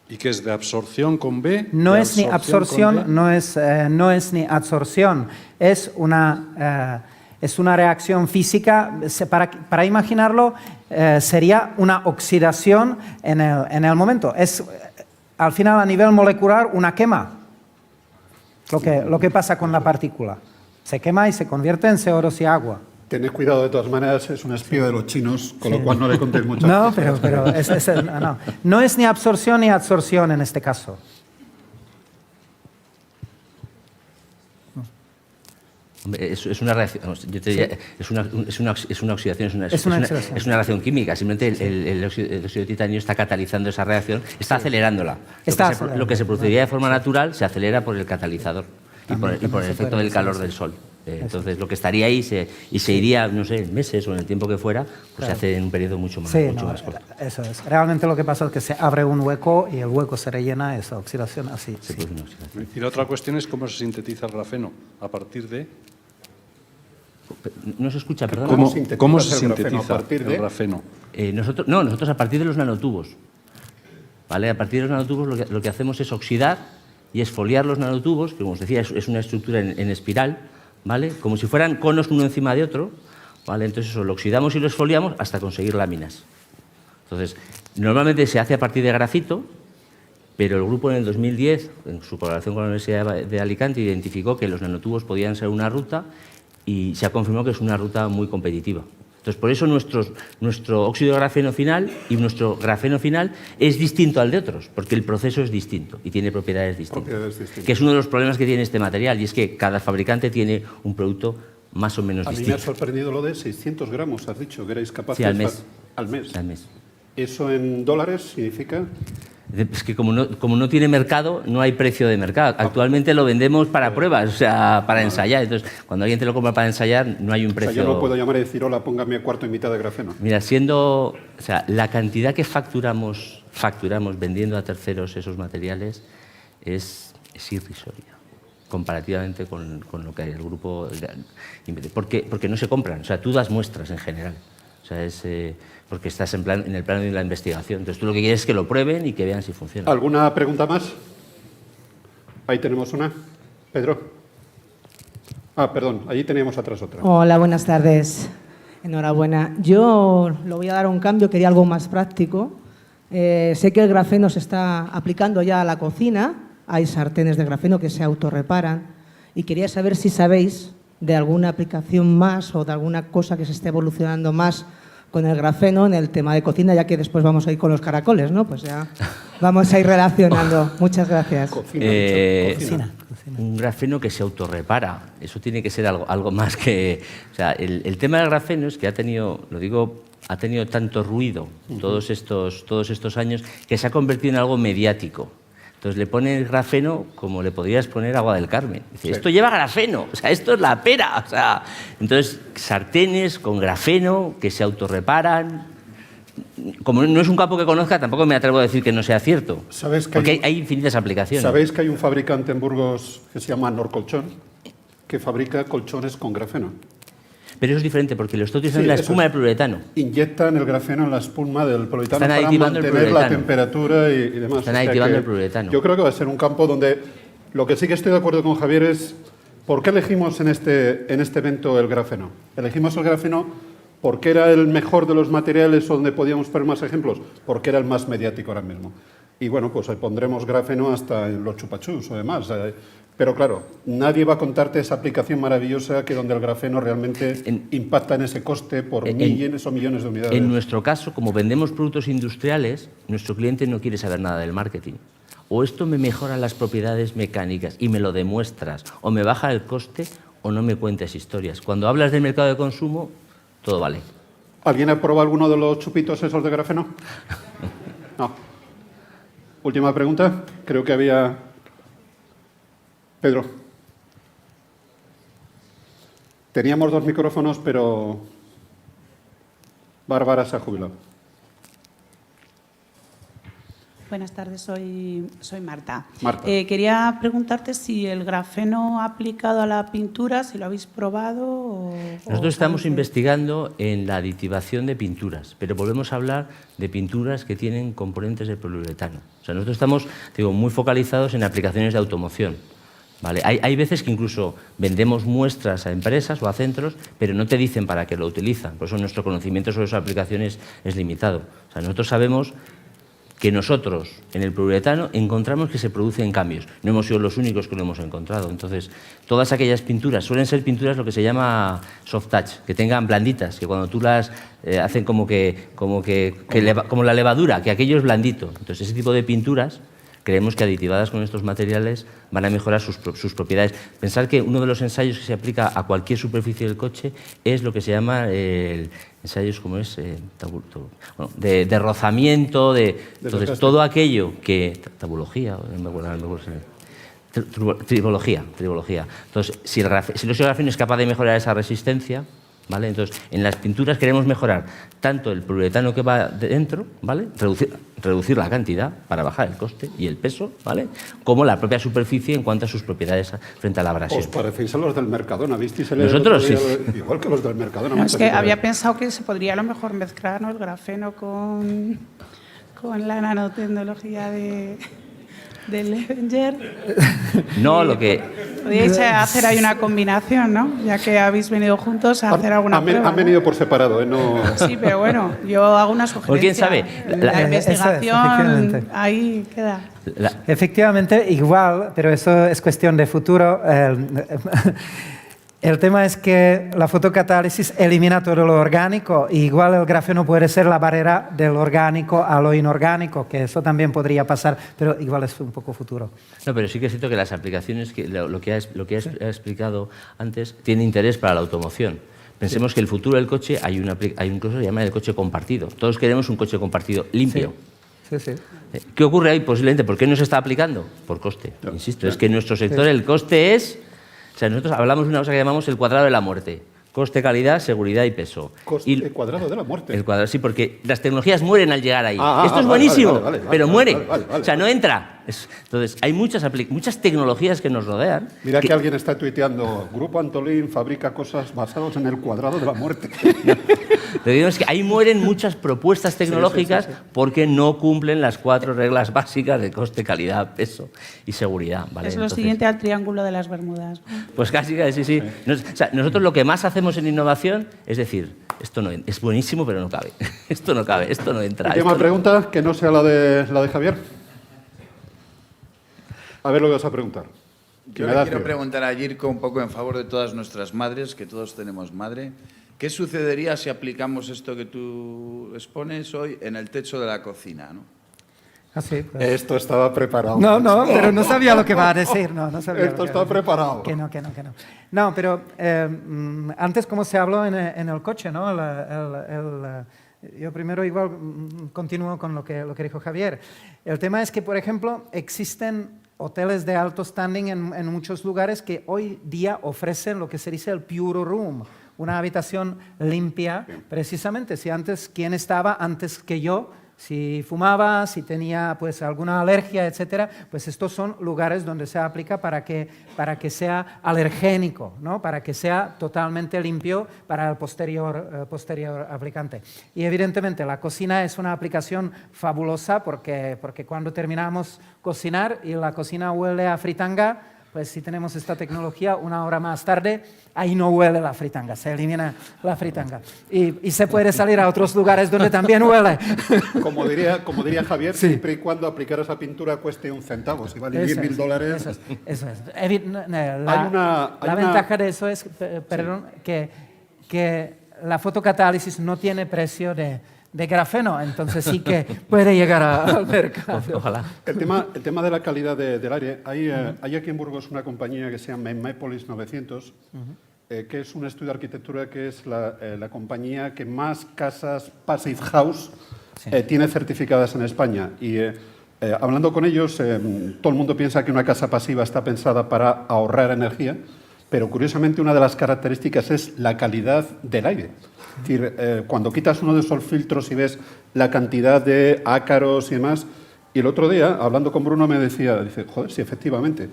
¿Y qué es de absorción con B? No es ni absorción, no es ni absorción, es una reacción física. Para imaginarlo, sería una oxidación en el momento. Es, al final, a nivel molecular, una quema. Lo que pasa con la partícula. Se quema y se convierte en CO2 y agua. Tened cuidado, de todas maneras, es un espía de los chinos, con lo cual no le contéis mucho. No, pero no es ni absorción ni adsorción en este caso. Es una reacción, yo te diría, es una oxidación, es una reacción química. Simplemente el óxido de titanio está catalizando esa reacción, está acelerándola. Lo que se produciría de forma natural se acelera por el catalizador y por el efecto del calor del sol. Entonces, lo que estaría ahí y se iría, no sé, en meses o en el tiempo que fuera, pues se hace en un periodo mucho más corto. Eso es. Realmente lo que pasa es que se abre un hueco y el hueco se rellena, esa oxidación así. Se produce una oxidación. Y la otra cuestión es cómo se sintetiza el grafeno a partir de... No se escucha, perdón. ¿Cómo se sintetiza el grafeno? Nosotros a partir de los nanotubos. ¿Vale? A partir de los nanotubos lo que hacemos es oxidar y esfoliar los nanotubos, que como os decía es una estructura en espiral, ¿vale? Como si fueran conos uno encima de otro, ¿vale? Entonces eso lo oxidamos y lo esfoliamos hasta conseguir láminas. Entonces, normalmente se hace a partir de grafito, pero el grupo en el 2010, en su colaboración con la Universidad de Alicante, identificó que los nanotubos podían ser una ruta y se ha confirmado que es una ruta muy competitiva. Entonces, por eso nuestro óxido de grafeno final y nuestro grafeno final es distinto al de otros, porque el proceso es distinto y tiene propiedades distintas. Que es uno de los problemas que tiene este material, y es que cada fabricante tiene un producto más o menos distinto. A mí me ha sorprendido lo de 600 gramos, has dicho, que erais capaces al mes. Al mes. Al mes. ¿Eso en dólares significa? Es que como no tiene mercado, no hay precio de mercado. Actualmente lo vendemos para pruebas, o sea, para ensayar. Entonces, cuando alguien te lo compra para ensayar, no hay un precio. O sea, yo no puedo llamar y decir, hola, póngame cuarto y mitad de grafeno. Mira, la cantidad que facturamos vendiendo a terceros esos materiales es irrisoria, comparativamente con lo que el grupo... Porque no se compran, o sea, tú das muestras en general. O sea, porque estás en el plano de la investigación. Entonces, tú lo que quieres es que lo prueben y que vean si funciona. ¿Alguna pregunta más? Ahí tenemos una. Pedro. Perdón, allí teníamos atrás otra. Hola, buenas tardes. Enhorabuena. Yo lo voy a dar un cambio, quería algo más práctico. Sé que el grafeno se está aplicando ya a la cocina. Hay sartenes de grafeno que se autorreparan. Y quería saber si sabéis de alguna aplicación más o de alguna cosa que se esté evolucionando más con el grafeno en el tema de cocina, ya que después vamos a ir con los caracoles, ¿no? Pues ya vamos a ir relacionando. Muchas gracias. Cocina. Un grafeno que se autorrepara. Eso tiene que ser algo más que... O sea, el tema del grafeno es que ha tenido tanto ruido todos estos años que se ha convertido en algo mediático. Entonces le ponen el grafeno como le podrías poner agua del Carmen. Dice, esto lleva grafeno, o sea, esto es la pera. O sea, entonces, sartenes con grafeno que se autorreparan. Como no es un campo que conozca, tampoco me atrevo a decir que no sea cierto. Porque hay infinitas aplicaciones. ¿Sabéis que hay un fabricante en Burgos que se llama Norcolchón que fabrica colchones con grafeno? Pero eso es diferente porque lo está utilizando la espuma del poliuretano. Inyectan el grafeno en la espuma del poliuretano Están para aditivando el mantener la poliuretano. temperatura y demás. Están aditivando el poliuretano. Yo creo que va a ser un campo donde lo que sí que estoy de acuerdo con Javier es ¿por qué elegimos en este evento el grafeno? Elegimos el grafeno porque era el mejor de los materiales o donde podíamos poner más ejemplos, porque era el más mediático ahora mismo. Y bueno, pues ahí pondremos grafeno hasta en los chupachus o demás. Pero claro, nadie va a contarte esa aplicación maravillosa que donde el grafeno realmente impacta en ese coste por millones o millones de unidades. En nuestro caso, como vendemos productos industriales, nuestro cliente no quiere saber nada del marketing. O esto me mejora las propiedades mecánicas y me lo demuestras, o me baja el coste, o no me cuentes historias. Cuando hablas del mercado de consumo, todo vale. ¿Alguien ha probado alguno de los chupitos esos de grafeno? No. Última pregunta. Creo que había... Pedro. Teníamos 2 micrófonos, pero Bárbara se ha jubilado. Buenas tardes, soy Marta. Marta. Quería preguntarte si el grafeno aplicado a la pintura, si lo habéis probado. Nosotros estamos investigando en la aditivación de pinturas, pero volvemos a hablar de pinturas que tienen componentes de poliuretano. O sea, nosotros estamos, muy focalizados en aplicaciones de automoción. ¿Vale? Hay veces que incluso vendemos muestras a empresas o a centros, pero no te dicen para qué lo utilizan. Por eso nuestro conocimiento sobre esas aplicaciones es limitado. O sea, nosotros sabemos que nosotros en el poliuretano encontramos que se producen cambios. No hemos sido los únicos que lo hemos encontrado. Entonces, todas aquellas pinturas suelen ser pinturas lo que se llama soft touch, que tengan blanditas, que cuando tú las hacen como la levadura, que aquello es blandito. Entonces, ese tipo de pinturas creemos que aditivadas con estos materiales van a mejorar sus propiedades. Pensar que uno de los ensayos que se aplica a cualquier superficie del coche es lo que se llama ensayos como es de rozamiento, entonces todo aquello que tabulogía, tribología. Entonces, si el grafeno es capaz de mejorar esa resistencia, ¿vale? Entonces, en las pinturas queremos mejorar tanto el poliuretano que va dentro, ¿vale? Reducir la cantidad para bajar el coste y el peso, ¿vale? Como la propia superficie en cuanto a sus propiedades frente a la abrasión. ¿Os parecéis a los del Mercadona? ¿Visteis el Nosotros otro día? sí. Igual que los del Mercadona. Es que había pensado que se podría a lo mejor mezclar, ¿no?, el grafeno con la nanotecnología de Levenger. No, lo que... Podríais hacer ahí una combinación, ¿no? Ya que habéis venido juntos a hacer alguna prueba. Han venido por separado, ¿eh? No... Sí, pero bueno, yo hago una sugerencia. ¿Por quién sabe? La investigación efectivamente. ahí queda. Efectivamente, igual, pero eso es cuestión de futuro. El tema es que la fotocatálisis elimina todo lo orgánico y igual el grafeno puede ser la barrera del orgánico a lo inorgánico, que eso también podría pasar, pero igual es un poco futuro. No, pero sí que es cierto que las aplicaciones, lo que has explicado antes, tiene interés para la automoción. Pensemos que el futuro del coche, hay un curso que se llama el coche compartido. Todos queremos un coche compartido limpio. Sí, sí. ¿Qué ocurre ahí? Posiblemente, ¿por qué no se está aplicando? Por coste. Insisto, es que en nuestro sector el coste es... O sea, nosotros hablamos de una cosa que llamamos el cuadrado de la muerte. Coste, calidad, seguridad y peso. El cuadrado de la muerte. El cuadrado, sí, porque las tecnologías mueren al llegar ahí. Esto es vale, buenísimo, vale, pero muere. vale, O sea, no entra. Entonces, hay muchas tecnologías que nos rodean. Mira que alguien está tuiteando, Grupo Antolín fabrica cosas basadas en el cuadrado de la muerte. Lo que digo es que ahí mueren muchas propuestas tecnológicas porque no cumplen las 4 reglas básicas de coste, calidad, peso y seguridad. ¿Vale? Es lo siguiente al triángulo de las Bermudas. Pues casi, sí. O sea, nosotros lo que más hacemos en innovación es decir, esto no es buenísimo, pero no cabe. Esto no cabe, esto no entra. Última pregunta, que no sea la de Javier. A ver lo que vas a preguntar. Yo le quiero preguntar a Jirko un poco en favor de todas nuestras madres, que todos tenemos madre. ¿Qué sucedería si aplicamos esto que tú expones hoy en el techo de la cocina, ¿no? Así, pues. Esto estaba preparado. No, pero no sabía lo que va a decir. No sabía Esto lo que está va a decir. preparado. Que no. No, pero antes, como se habló en el coche, ¿no? Yo primero igual continúo con lo que dijo Javier. El tema es que, por ejemplo, existen hoteles de alto standing en muchos lugares que hoy día ofrecen lo que se dice el Pure Room, una habitación limpia, precisamente. Si antes, ¿quién estaba antes que yo? Si fumaba, si tenía pues alguna alergia, etcétera, pues estos son lugares donde se aplica para que sea alergénico, ¿no? Para que sea totalmente limpio para el posterior aplicante. Y evidentemente la cocina es una aplicación fabulosa porque cuando terminamos cocinar y la cocina huele a fritanga, pues si tenemos esta tecnología, 1 hora más tarde, ahí no huele la fritanga, se elimina la fritanga. Y se puede salir a otros lugares donde también huele. Como diría Javier, siempre y cuando aplicar esa pintura cueste 1 centavo. Si vale $10.000... Eso es. La Hay ventaja de eso es, que la fotocatálisis no tiene precio de grafeno, entonces sí que puede llegar al mercado. Ojalá. El tema de la calidad del aire, hay aquí en Burgos una compañía que se llama Mepolis 900, que es un estudio de arquitectura que es la compañía que más casas Passive House tiene certificadas en España. Y hablando con ellos, todo el mundo piensa que una casa pasiva está pensada para ahorrar energía, pero curiosamente una de las características es la calidad del aire. Es decir, cuando quitas uno de esos filtros y ves la cantidad de ácaros y demás, y el otro día, hablando con Bruno, me dice, joder, sí, efectivamente,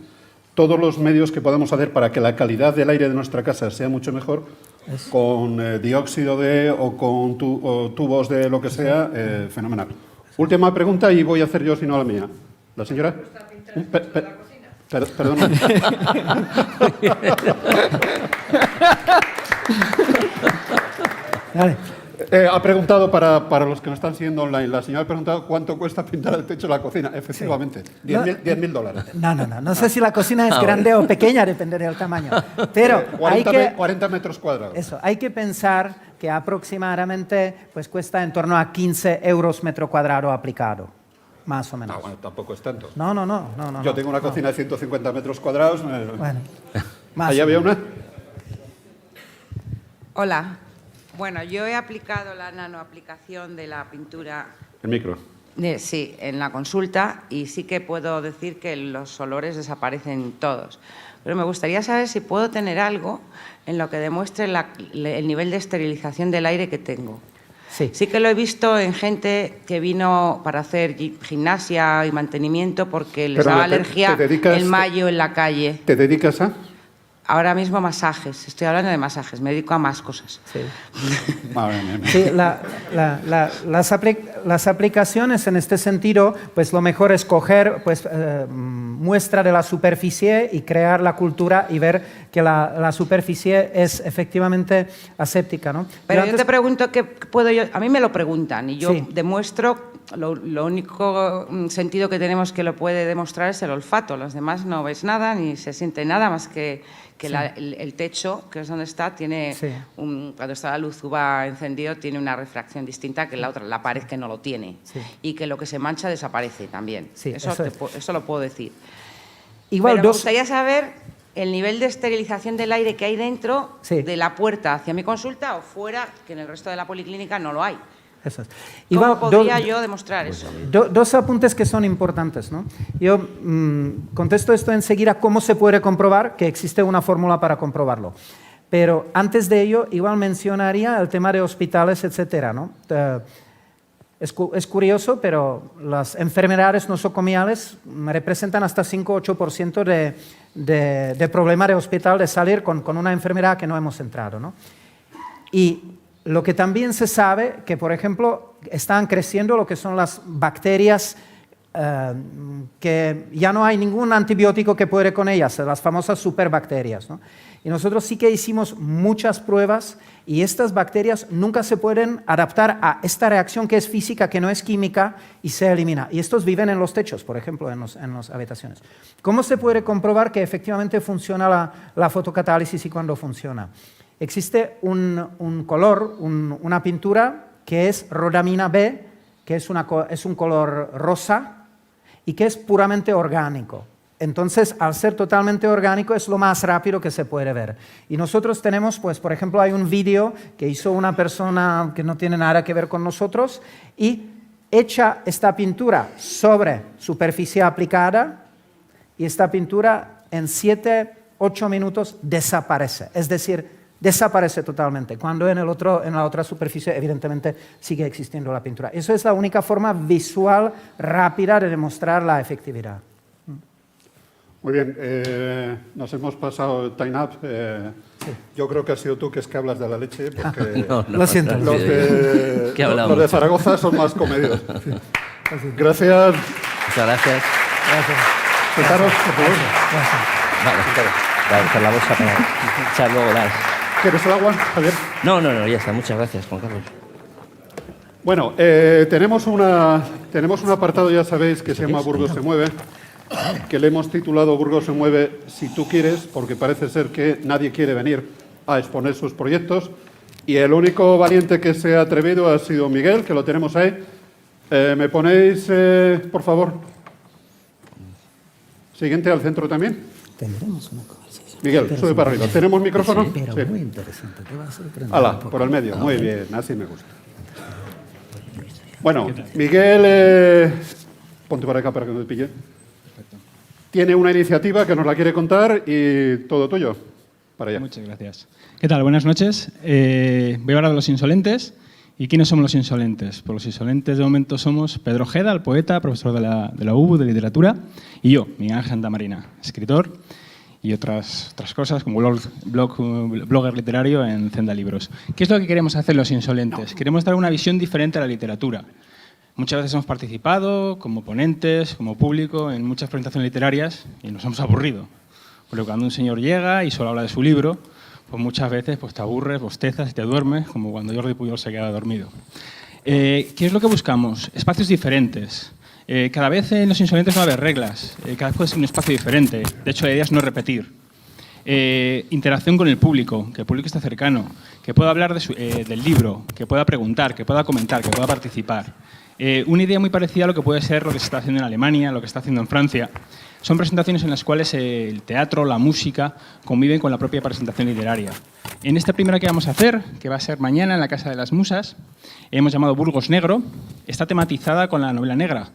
todos los medios que podemos hacer para que la calidad del aire de nuestra casa sea mucho mejor, con dióxido o con tubos de lo que sea, fenomenal. Última pregunta y voy a hacer yo, si no la mía. ¿La señora? Perdona. Vale. Ha preguntado, para los que nos están siguiendo online, la señora ha preguntado cuánto cuesta pintar el techo de la cocina. Efectivamente, $10.000. No sé si la cocina es grande o pequeña, depende del tamaño. Pero 40 metros cuadrados. Eso, hay que pensar que aproximadamente pues, cuesta en torno a 15 euros metro cuadrado aplicado, más o menos. Bueno, tampoco es tanto. No. Yo tengo una cocina de 150 metros cuadrados. Bueno, más ¿Ahí había una? Hola. Bueno, yo he aplicado la nanoaplicación de la pintura. El micro. Sí, en la consulta y sí que puedo decir que los olores desaparecen todos. Pero me gustaría saber si puedo tener algo en lo que demuestre el nivel de esterilización del aire que tengo. Sí que lo he visto en gente que vino para hacer gimnasia y mantenimiento porque les daba alergia el mayo en la calle. ¿Te dedicas a...? Ahora mismo masajes, estoy hablando de masajes, me dedico a más cosas. Sí, sí las aplicaciones en este sentido, pues lo mejor es coger pues, muestra de la superficie y crear la cultura y ver que la superficie es efectivamente aséptica, ¿no? Pero yo te pregunto qué puedo yo, a mí me lo preguntan y yo demuestro, lo único sentido que tenemos que lo puede demostrar es el olfato, los demás no ves nada ni se siente nada más que el techo, que es donde está, tiene cuando está la luz UVA encendido, tiene una refracción distinta que la otra, la pared que no lo tiene. Y que lo que se mancha desaparece también. Eso lo puedo decir. Igual pero me gustaría saber el nivel de esterilización del aire que hay dentro de la puerta hacia mi consulta o fuera, que en el resto de la policlínica no lo hay. Eso es. ¿Cómo podría yo demostrar eso? Dos apuntes que son importantes, ¿no? Yo contesto esto enseguida, cómo se puede comprobar, que existe una fórmula para comprobarlo. Pero antes de ello, igual mencionaría el tema de hospitales, etcétera, ¿no? Es curioso, pero las enfermedades nosocomiales representan hasta 5-8% de problema de hospital, de salir con una enfermedad que no hemos entrado, ¿no? Y lo que también se sabe, que por ejemplo están creciendo lo que son las bacterias, que ya no hay ningún antibiótico que puede con ellas, las famosas superbacterias, ¿no? Y nosotros sí que hicimos muchas pruebas y estas bacterias nunca se pueden adaptar a esta reacción que es física, que no es química, y se elimina. Y estos viven en los techos, por ejemplo, en las habitaciones. ¿Cómo se puede comprobar que efectivamente funciona la fotocatálisis y cuándo funciona? Existe un color, una pintura que es rodamina B, que es un color rosa y que es puramente orgánico. Entonces, al ser totalmente orgánico, es lo más rápido que se puede ver. Y nosotros tenemos, pues, por ejemplo, hay un vídeo que hizo una persona que no tiene nada que ver con nosotros y echa esta pintura sobre superficie aplicada y esta pintura en 7-8 minutos desaparece. Es decir, desaparece totalmente, cuando en la otra superficie evidentemente sigue existiendo la pintura. Eso es la única forma visual rápida de demostrar la efectividad. Muy bien, nos hemos pasado el time up. Yo creo que has sido tú que es que hablas de la leche, porque No, Lo siento. los hablado de mucho. Zaragoza son más comedidos. Gracias. Muchas gracias. Sentaros, por favor. Vale, vale, con la bolsa para echar luego las... ¿Quieres el agua, Javier? No, ya está. Muchas gracias, Juan Carlos. Bueno, tenemos un apartado, ya sabéis, que se llama Burgos se mueve, que le hemos titulado Burgos se mueve si tú quieres, porque parece ser que nadie quiere venir a exponer sus proyectos, y el único valiente que se ha atrevido ha sido Miguel, que lo tenemos ahí. ¿Me ponéis, por favor? Siguiente al centro también. Tendremos una conversación. Miguel, sube para arriba. ¿Tenemos micrófono? Pero Sí. muy interesante, te va a sorprender. Hala, un poco. por el medio. Muy bien, así me gusta. Bueno, Miguel, ponte para acá para que no te pille. Tiene una iniciativa que nos la quiere contar y todo tuyo. Para allá. Muchas gracias. ¿Qué tal? Buenas noches. Voy a hablar de los insolentes. ¿Y quiénes somos los insolentes? Pues los insolentes de momento somos Pedro Ojeda, el poeta, profesor de la UBU de literatura, y yo, Miguel Ángel Santamarina, escritor y otras cosas como blogger literario en Zenda Libros. ¿Qué es lo que queremos hacer los insolentes? Queremos dar una visión diferente a la literatura. Muchas veces hemos participado como ponentes, como público, en muchas presentaciones literarias y nos hemos aburrido. Porque cuando un señor llega y solo habla de su libro, pues muchas veces pues te aburres, bostezas y te duermes, como cuando Jordi Pujol se queda dormido. ¿Qué es lo que buscamos? Espacios diferentes. Cada vez en Los Insolentes no va a haber reglas, cada vez puede ser un espacio diferente. De hecho, la idea es no repetir. Interacción con el público, que el público esté cercano, que pueda hablar del libro, que pueda preguntar, que pueda comentar, que pueda participar. Una idea muy parecida a lo que puede ser lo que se está haciendo en Alemania, lo que se está haciendo en Francia. Son presentaciones en las cuales el teatro, la música, conviven con la propia presentación literaria. En esta primera que vamos a hacer, que va a ser mañana en la Casa de las Musas, hemos llamado Burgos Negro, está tematizada con la novela negra.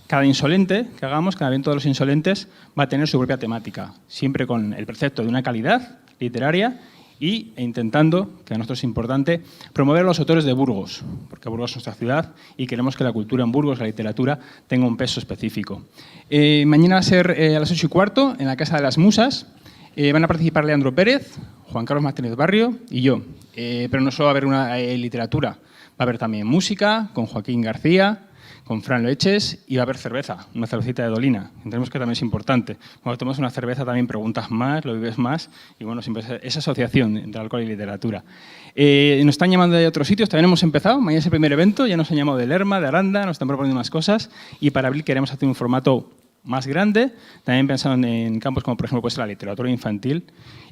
Cada insolente que hagamos, cada evento de los insolentes, va a tener su propia temática, siempre con el precepto de una calidad literaria e intentando, que a nosotros es importante, promover a los autores de Burgos, porque Burgos es nuestra ciudad y queremos que la cultura en Burgos, la literatura, tenga un peso específico. Mañana va a ser a las 8:15 en la Casa de las Musas. Van a participar Leandro Pérez, Juan Carlos Martínez Barrio y yo. Pero no solo va a haber una literatura, va a haber también música con Joaquín García, con Fran Loeches, y va a haber cerveza, una cervecita de Dolina. Entendemos que también es importante. Cuando tomas una cerveza también preguntas más, lo vives más, y bueno, siempre esa asociación entre alcohol y literatura. Nos están llamando de otros sitios, también hemos empezado, mañana es el primer evento, ya nos han llamado de Lerma, de Aranda, nos están proponiendo unas cosas, y para abril queremos hacer un formato más grande, también pensando en campos como por ejemplo pues, la literatura infantil.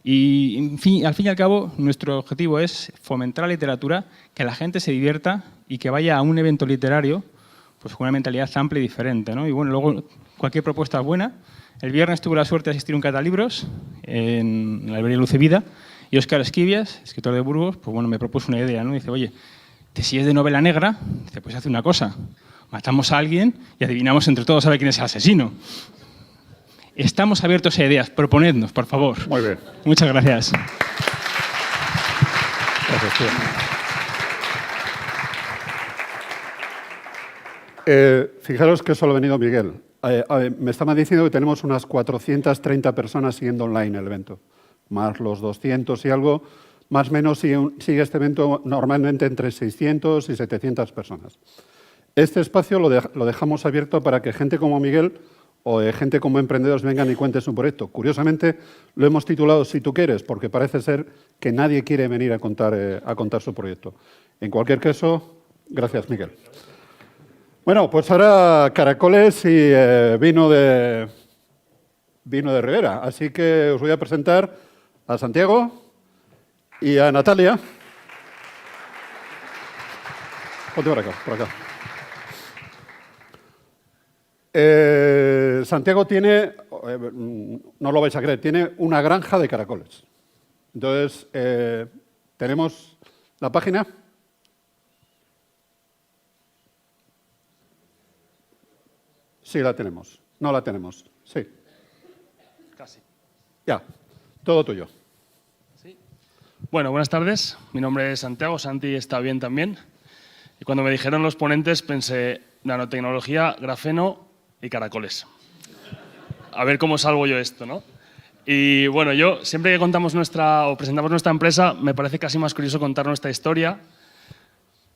Y en fin, al fin y al cabo, nuestro objetivo es fomentar la literatura, que la gente se divierta y que vaya a un evento literario pues con una mentalidad amplia y diferente, ¿no? Y bueno, luego cualquier propuesta es buena. El viernes tuve la suerte de asistir a un catalibros en la librería Luz y Vida y Óscar Esquivias, escritor de Burgos, pues bueno, me propuso una idea, ¿no? Dice, oye, si es de novela negra, dice, pues hace una cosa, matamos a alguien y adivinamos entre todos a ver quién es el asesino. Estamos abiertos a ideas, proponednos, por favor. Muy bien. Muchas gracias. Gracias, tío. Fijaros que solo ha venido Miguel. Me estaban diciendo que tenemos unas 430 personas siguiendo online el evento, más los 200 y algo, más o menos sigue este evento normalmente entre 600 y 700 personas. Este espacio lo dejamos abierto para que gente como Miguel o gente como emprendedores vengan y cuenten su proyecto. Curiosamente, lo hemos titulado Si tú quieres, porque parece ser que nadie quiere venir a contar su proyecto. En cualquier caso, gracias, Miguel. Bueno, pues ahora caracoles y vino de Ribera. Así que os voy a presentar a Santiago Y a Natalia. Ponte por acá, por acá. Santiago tiene, no lo vais a creer, tiene una granja de caracoles. Entonces, tenemos la página. Sí, la tenemos. No la tenemos. Sí. Casi. Ya, todo tuyo. ¿Sí? Bueno, buenas tardes. Mi nombre es Santiago. Santi está bien también. Y cuando me dijeron los ponentes pensé, nanotecnología, grafeno y caracoles. A ver cómo salvo yo esto, ¿no? Y bueno, yo siempre que contamos o presentamos nuestra empresa, me parece casi más curioso contar nuestra historia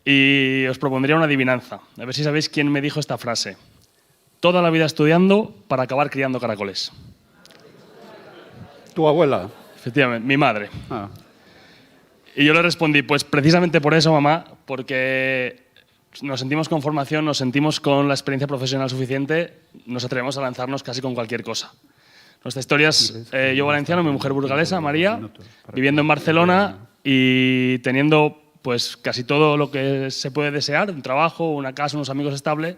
y os propondría una adivinanza. A ver si sabéis quién me dijo esta frase. Toda la vida estudiando para acabar criando caracoles. ¿Tu abuela? Efectivamente, mi madre. Ah. Y yo le respondí, pues precisamente por eso, mamá, porque nos sentimos con formación, nos sentimos con la experiencia profesional suficiente, nos atrevemos a lanzarnos casi con cualquier cosa. Nuestra historia es yo valenciano, mi mujer burgalesa, María, viviendo en Barcelona y teniendo pues casi todo lo que se puede desear, un trabajo, una casa, unos amigos estables,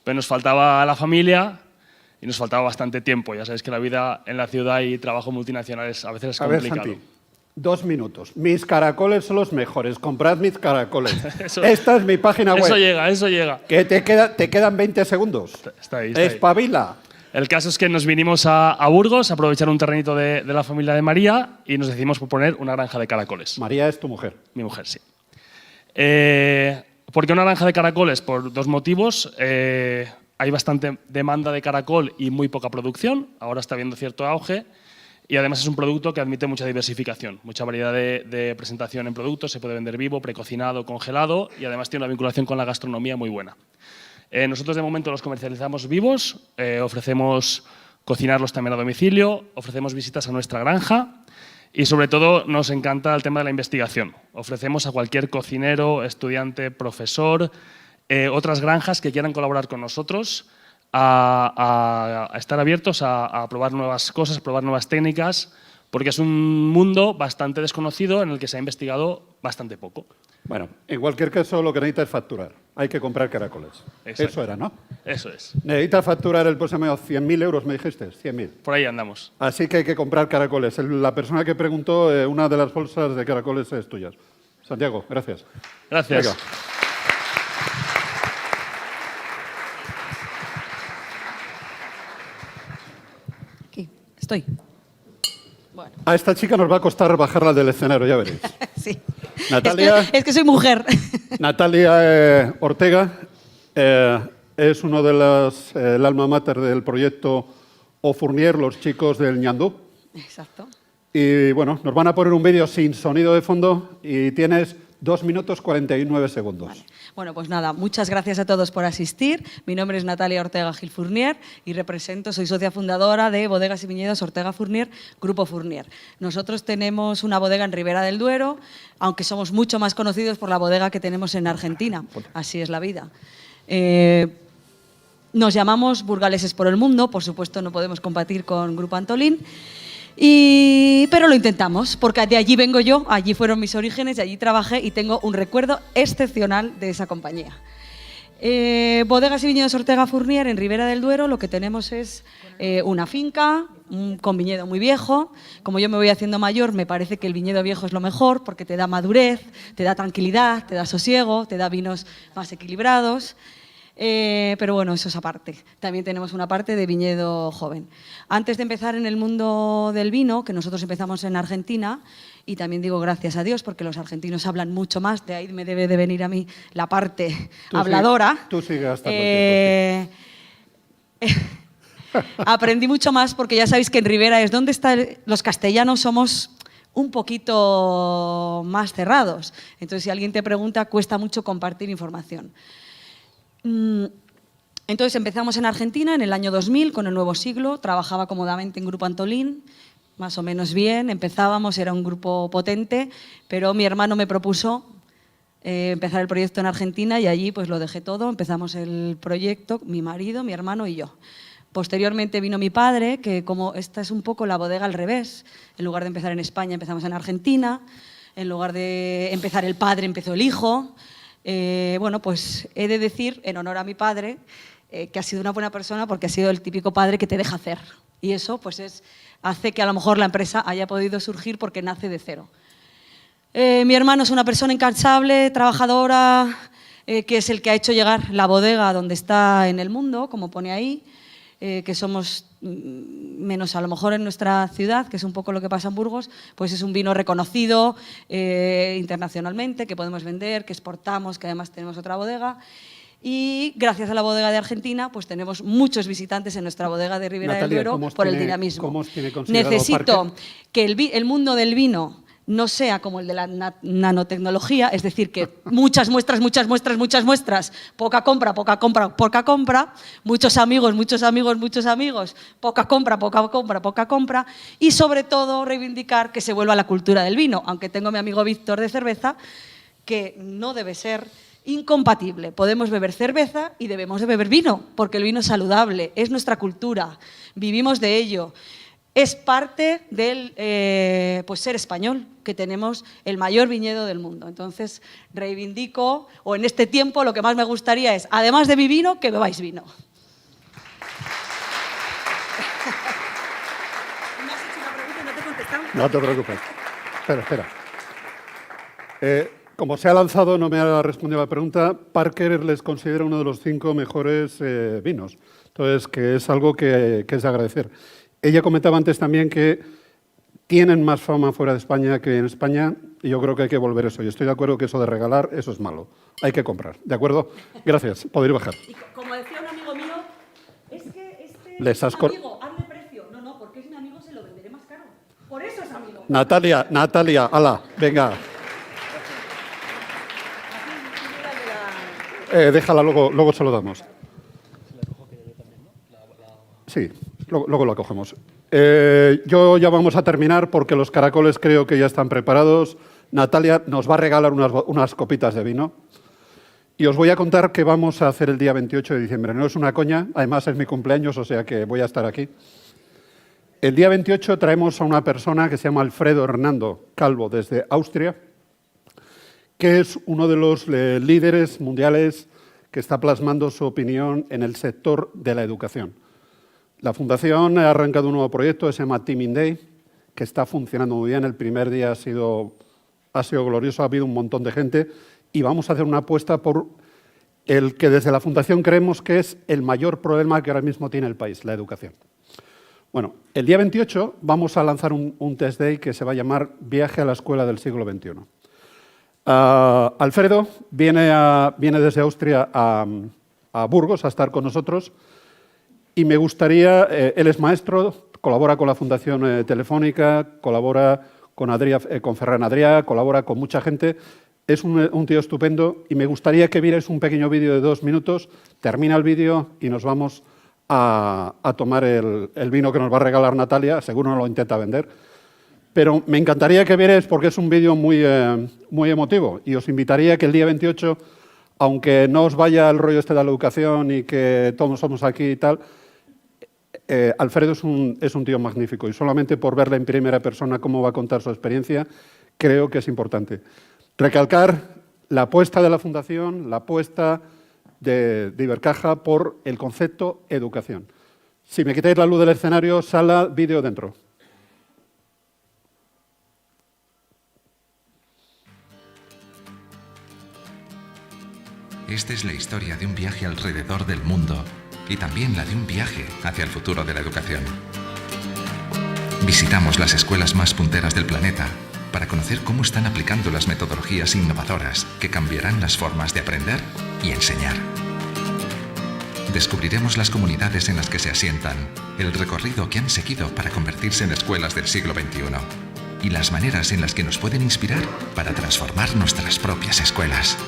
pero nos faltaba la familia y nos faltaba bastante tiempo. Ya sabéis que la vida en la ciudad y trabajo multinacionales a veces es complicado. A ver, Santi, 2 minutos. Mis caracoles son los mejores. Comprad mis caracoles. Esta es mi página web. Eso llega. Que te quedan 20 segundos. Está ahí. Espabila. El caso es que nos vinimos a Burgos a aprovechar un terrenito de la familia de María y nos decidimos por poner una granja de caracoles. María es tu mujer. Mi mujer, sí. ¿Por qué una granja de caracoles? Por 2 motivos. Hay bastante demanda de caracol y muy poca producción. Ahora está habiendo cierto auge. Y además es un producto que admite mucha diversificación, mucha variedad de presentación en productos. Se puede vender vivo, precocinado, congelado y además tiene una vinculación con la gastronomía muy buena. Nosotros de momento los comercializamos vivos, ofrecemos cocinarlos también a domicilio, ofrecemos visitas a nuestra granja y sobre todo nos encanta el tema de la investigación. Ofrecemos a cualquier cocinero, estudiante, profesor, otras granjas que quieran colaborar con nosotros a estar abiertos a probar nuevas cosas, a probar nuevas técnicas, porque es un mundo bastante desconocido en el que se ha investigado bastante poco. Bueno, en cualquier caso lo que necesita es facturar. Hay que comprar caracoles. Exacto. Eso era, ¿no? Eso es. Necesita facturar el próximo año 100.000 euros, me dijiste, 100.000. Por ahí andamos. Así que hay que comprar caracoles. La persona que preguntó, una de las bolsas de caracoles es tuya. Santiago, gracias. Gracias. Venga. Aquí, estoy. Bueno. A esta chica nos va a costar bajarla del escenario, ya veréis. Sí. Natalia, es que soy mujer. Natalia Ortega es uno de el alma mater del proyecto O Fournier, los chicos del Ñandú. Exacto. Y bueno, nos van a poner un vídeo sin sonido de fondo y tienes 2 minutos 49 segundos. Vale. Bueno, pues nada, muchas gracias a todos por asistir. Mi nombre es Natalia Ortega Gil Fournier y soy socia fundadora de Bodegas y Viñedos Ortega Fournier, Grupo Fournier. Nosotros tenemos una bodega en Ribera del Duero, aunque somos mucho más conocidos por la bodega que tenemos en Argentina. Así es la vida. Nos llamamos Burgaleses por el Mundo, por supuesto no podemos competir con Grupo Antolín. Pero lo intentamos, porque de allí vengo yo, allí fueron mis orígenes, y allí trabajé y tengo un recuerdo excepcional de esa compañía. Bodegas y Viñedos Ortega Fournier en Ribera del Duero, lo que tenemos es una finca con viñedo muy viejo. Como yo me voy haciendo mayor, me parece que el viñedo viejo es lo mejor, porque te da madurez, te da tranquilidad, te da sosiego, te da vinos más equilibrados. Pero bueno, eso es aparte. También tenemos una parte de viñedo joven. Antes de empezar en el mundo del vino, que nosotros empezamos en Argentina, y también digo gracias a Dios, porque los argentinos hablan mucho más, de ahí me debe de venir a mí la parte habladora. Tú sigue hasta Aprendí mucho más, porque ya sabéis que en Ribera es donde los castellanos somos un poquito más cerrados. Entonces, si alguien te pregunta, cuesta mucho compartir información. Entonces empezamos en Argentina en el año 2000 con el nuevo siglo, trabajaba cómodamente en Grupo Antolín, más o menos bien, empezábamos, era un grupo potente, pero mi hermano me propuso empezar el proyecto en Argentina y allí pues lo dejé todo, empezamos el proyecto, mi marido, mi hermano y yo. Posteriormente vino mi padre, que como esta es un poco la bodega al revés, en lugar de empezar en España empezamos en Argentina. En lugar de empezar el padre, empezó el hijo. Bueno, pues he de decir, en honor a mi padre, que ha sido una buena persona porque ha sido el típico padre que te deja hacer. Y eso pues hace que a lo mejor la empresa haya podido surgir porque nace de cero. Mi hermano es una persona incansable, trabajadora, que es el que ha hecho llegar la bodega donde está en el mundo, como pone ahí, que somos menos a lo mejor en nuestra ciudad, que es un poco lo que pasa en Burgos, pues es un vino reconocido internacionalmente, que podemos vender, que exportamos, que además tenemos otra bodega. Y gracias a la bodega de Argentina, pues tenemos muchos visitantes en nuestra bodega de Ribera del Duero por el dinamismo. ¿Cómo os tiene considerado Necesito Parker? que el mundo del vino no sea como el de la nanotecnología, es decir, que muchas muestras, poca compra, muchos amigos, poca compra, y sobre todo reivindicar que se vuelva a la cultura del vino, aunque tengo a mi amigo Víctor de cerveza, que no debe ser incompatible. Podemos beber cerveza y debemos de beber vino, porque el vino es saludable, es nuestra cultura, vivimos de ello. Es parte del pues ser español, que tenemos el mayor viñedo del mundo. Entonces, reivindico, o en este tiempo lo que más me gustaría es, además de mi vino, que bebáis vino. Me has hecho una pregunta y no te he contestado. No te preocupes. Espera. Como se ha lanzado, no me ha respondido a la pregunta. Parker les considera uno de los 5 mejores vinos. Entonces, que es algo que es de agradecer. Ella comentaba antes también que tienen más fama fuera de España que en España, y yo creo que hay que volver eso. Y estoy de acuerdo que eso de regalar, eso es malo. Hay que comprar, ¿de acuerdo? Gracias, podéis bajar. Y como decía un amigo mío, es que Les has amigo, hazle precio. No, porque es mi amigo, se lo venderé más caro. Por eso es amigo. Natalia, ala, venga. Déjala, luego se lo damos. Sí, luego la cogemos. Ya vamos a terminar porque los caracoles creo que ya están preparados. Natalia nos va a regalar unas copitas de vino. Y os voy a contar qué vamos a hacer el día 28 de diciembre. No es una coña, además es mi cumpleaños, o sea que voy a estar aquí. El día 28 traemos a una persona que se llama Alfredo Hernando Calvo desde Austria, que es uno de los líderes mundiales que está plasmando su opinión en el sector de la educación. La Fundación ha arrancado un nuevo proyecto que se llama Teaming Day, que está funcionando muy bien. El primer día ha sido glorioso, ha habido un montón de gente y vamos a hacer una apuesta por el que desde la Fundación creemos que es el mayor problema que ahora mismo tiene el país, la educación. Bueno, el día 28 vamos a lanzar un test day que se va a llamar Viaje a la Escuela del Siglo XXI. Alfredo viene desde Austria a Burgos a estar con nosotros. Y me gustaría, él es maestro, colabora con la Fundación Telefónica, colabora con Ferran Adrià, colabora con mucha gente. Es un tío estupendo y me gustaría que vierais un pequeño vídeo de 2 minutos. Termina el vídeo y nos vamos a tomar el vino que nos va a regalar Natalia. Seguro no lo intenta vender. Pero me encantaría que vierais porque es un vídeo muy emotivo. Y os invitaría que el día 28, aunque no os vaya el rollo este de la educación y que todos somos aquí y tal, Alfredo es un tío magnífico y solamente por verle en primera persona cómo va a contar su experiencia, creo que es importante. Recalcar la apuesta de la Fundación, la apuesta de Ibercaja por el concepto educación. Si me quitáis la luz del escenario, sala, vídeo dentro. Esta es la historia de un viaje alrededor del mundo y también la de un viaje hacia el futuro de la educación. Visitamos las escuelas más punteras del planeta para conocer cómo están aplicando las metodologías innovadoras que cambiarán las formas de aprender y enseñar. Descubriremos las comunidades en las que se asientan, el recorrido que han seguido para convertirse en escuelas del siglo XXI y las maneras en las que nos pueden inspirar para transformar nuestras propias escuelas.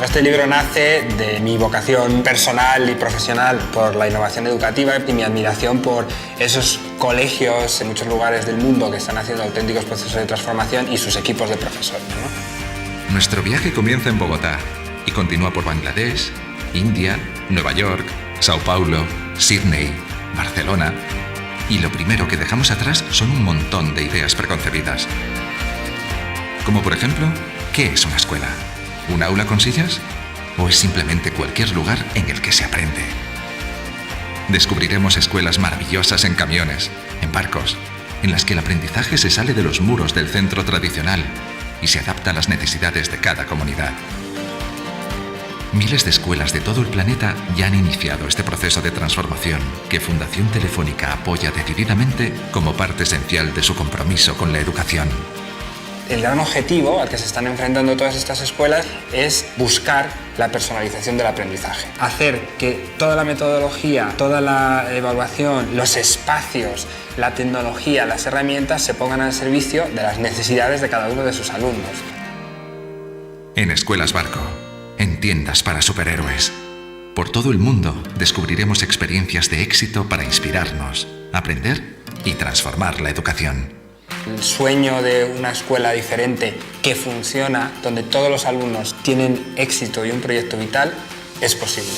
Este libro nace de mi vocación personal y profesional por la innovación educativa y mi admiración por esos colegios en muchos lugares del mundo que están haciendo auténticos procesos de transformación y sus equipos de profesores, ¿no? Nuestro viaje comienza en Bogotá y continúa por Bangladesh, India, Nueva York, Sao Paulo, Sydney, Barcelona. Y lo primero que dejamos atrás son un montón de ideas preconcebidas. Como por ejemplo, ¿qué es una escuela? ¿Un aula con sillas? ¿O es simplemente cualquier lugar en el que se aprende? Descubriremos escuelas maravillosas en camiones, en barcos, en las que el aprendizaje se sale de los muros del centro tradicional y se adapta a las necesidades de cada comunidad. Miles de escuelas de todo el planeta ya han iniciado este proceso de transformación que Fundación Telefónica apoya decididamente como parte esencial de su compromiso con la educación. El gran objetivo al que se están enfrentando todas estas escuelas es buscar la personalización del aprendizaje. Hacer que toda la metodología, toda la evaluación, los espacios, la tecnología, las herramientas se pongan al servicio de las necesidades de cada uno de sus alumnos. En Escuelas Barco, en tiendas para superhéroes. Por todo el mundo descubriremos experiencias de éxito para inspirarnos, aprender y transformar la educación. El sueño de una escuela diferente que funciona, donde todos los alumnos tienen éxito y un proyecto vital, es posible.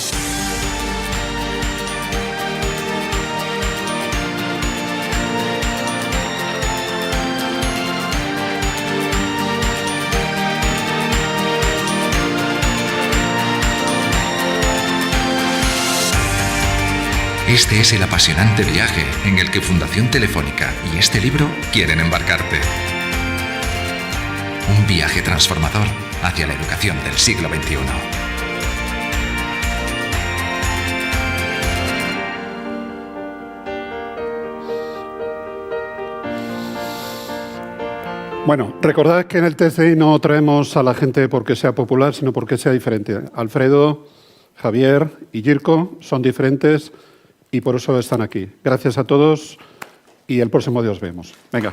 Este es el apasionante viaje en el que Fundación Telefónica y este libro quieren embarcarte. Un viaje transformador hacia la educación del siglo XXI. Bueno, recordad que en el TCI no traemos a la gente porque sea popular, sino porque sea diferente. Alfredo, Javier y Jirko son diferentes y por eso están aquí. Gracias a todos y el próximo día os vemos. Venga.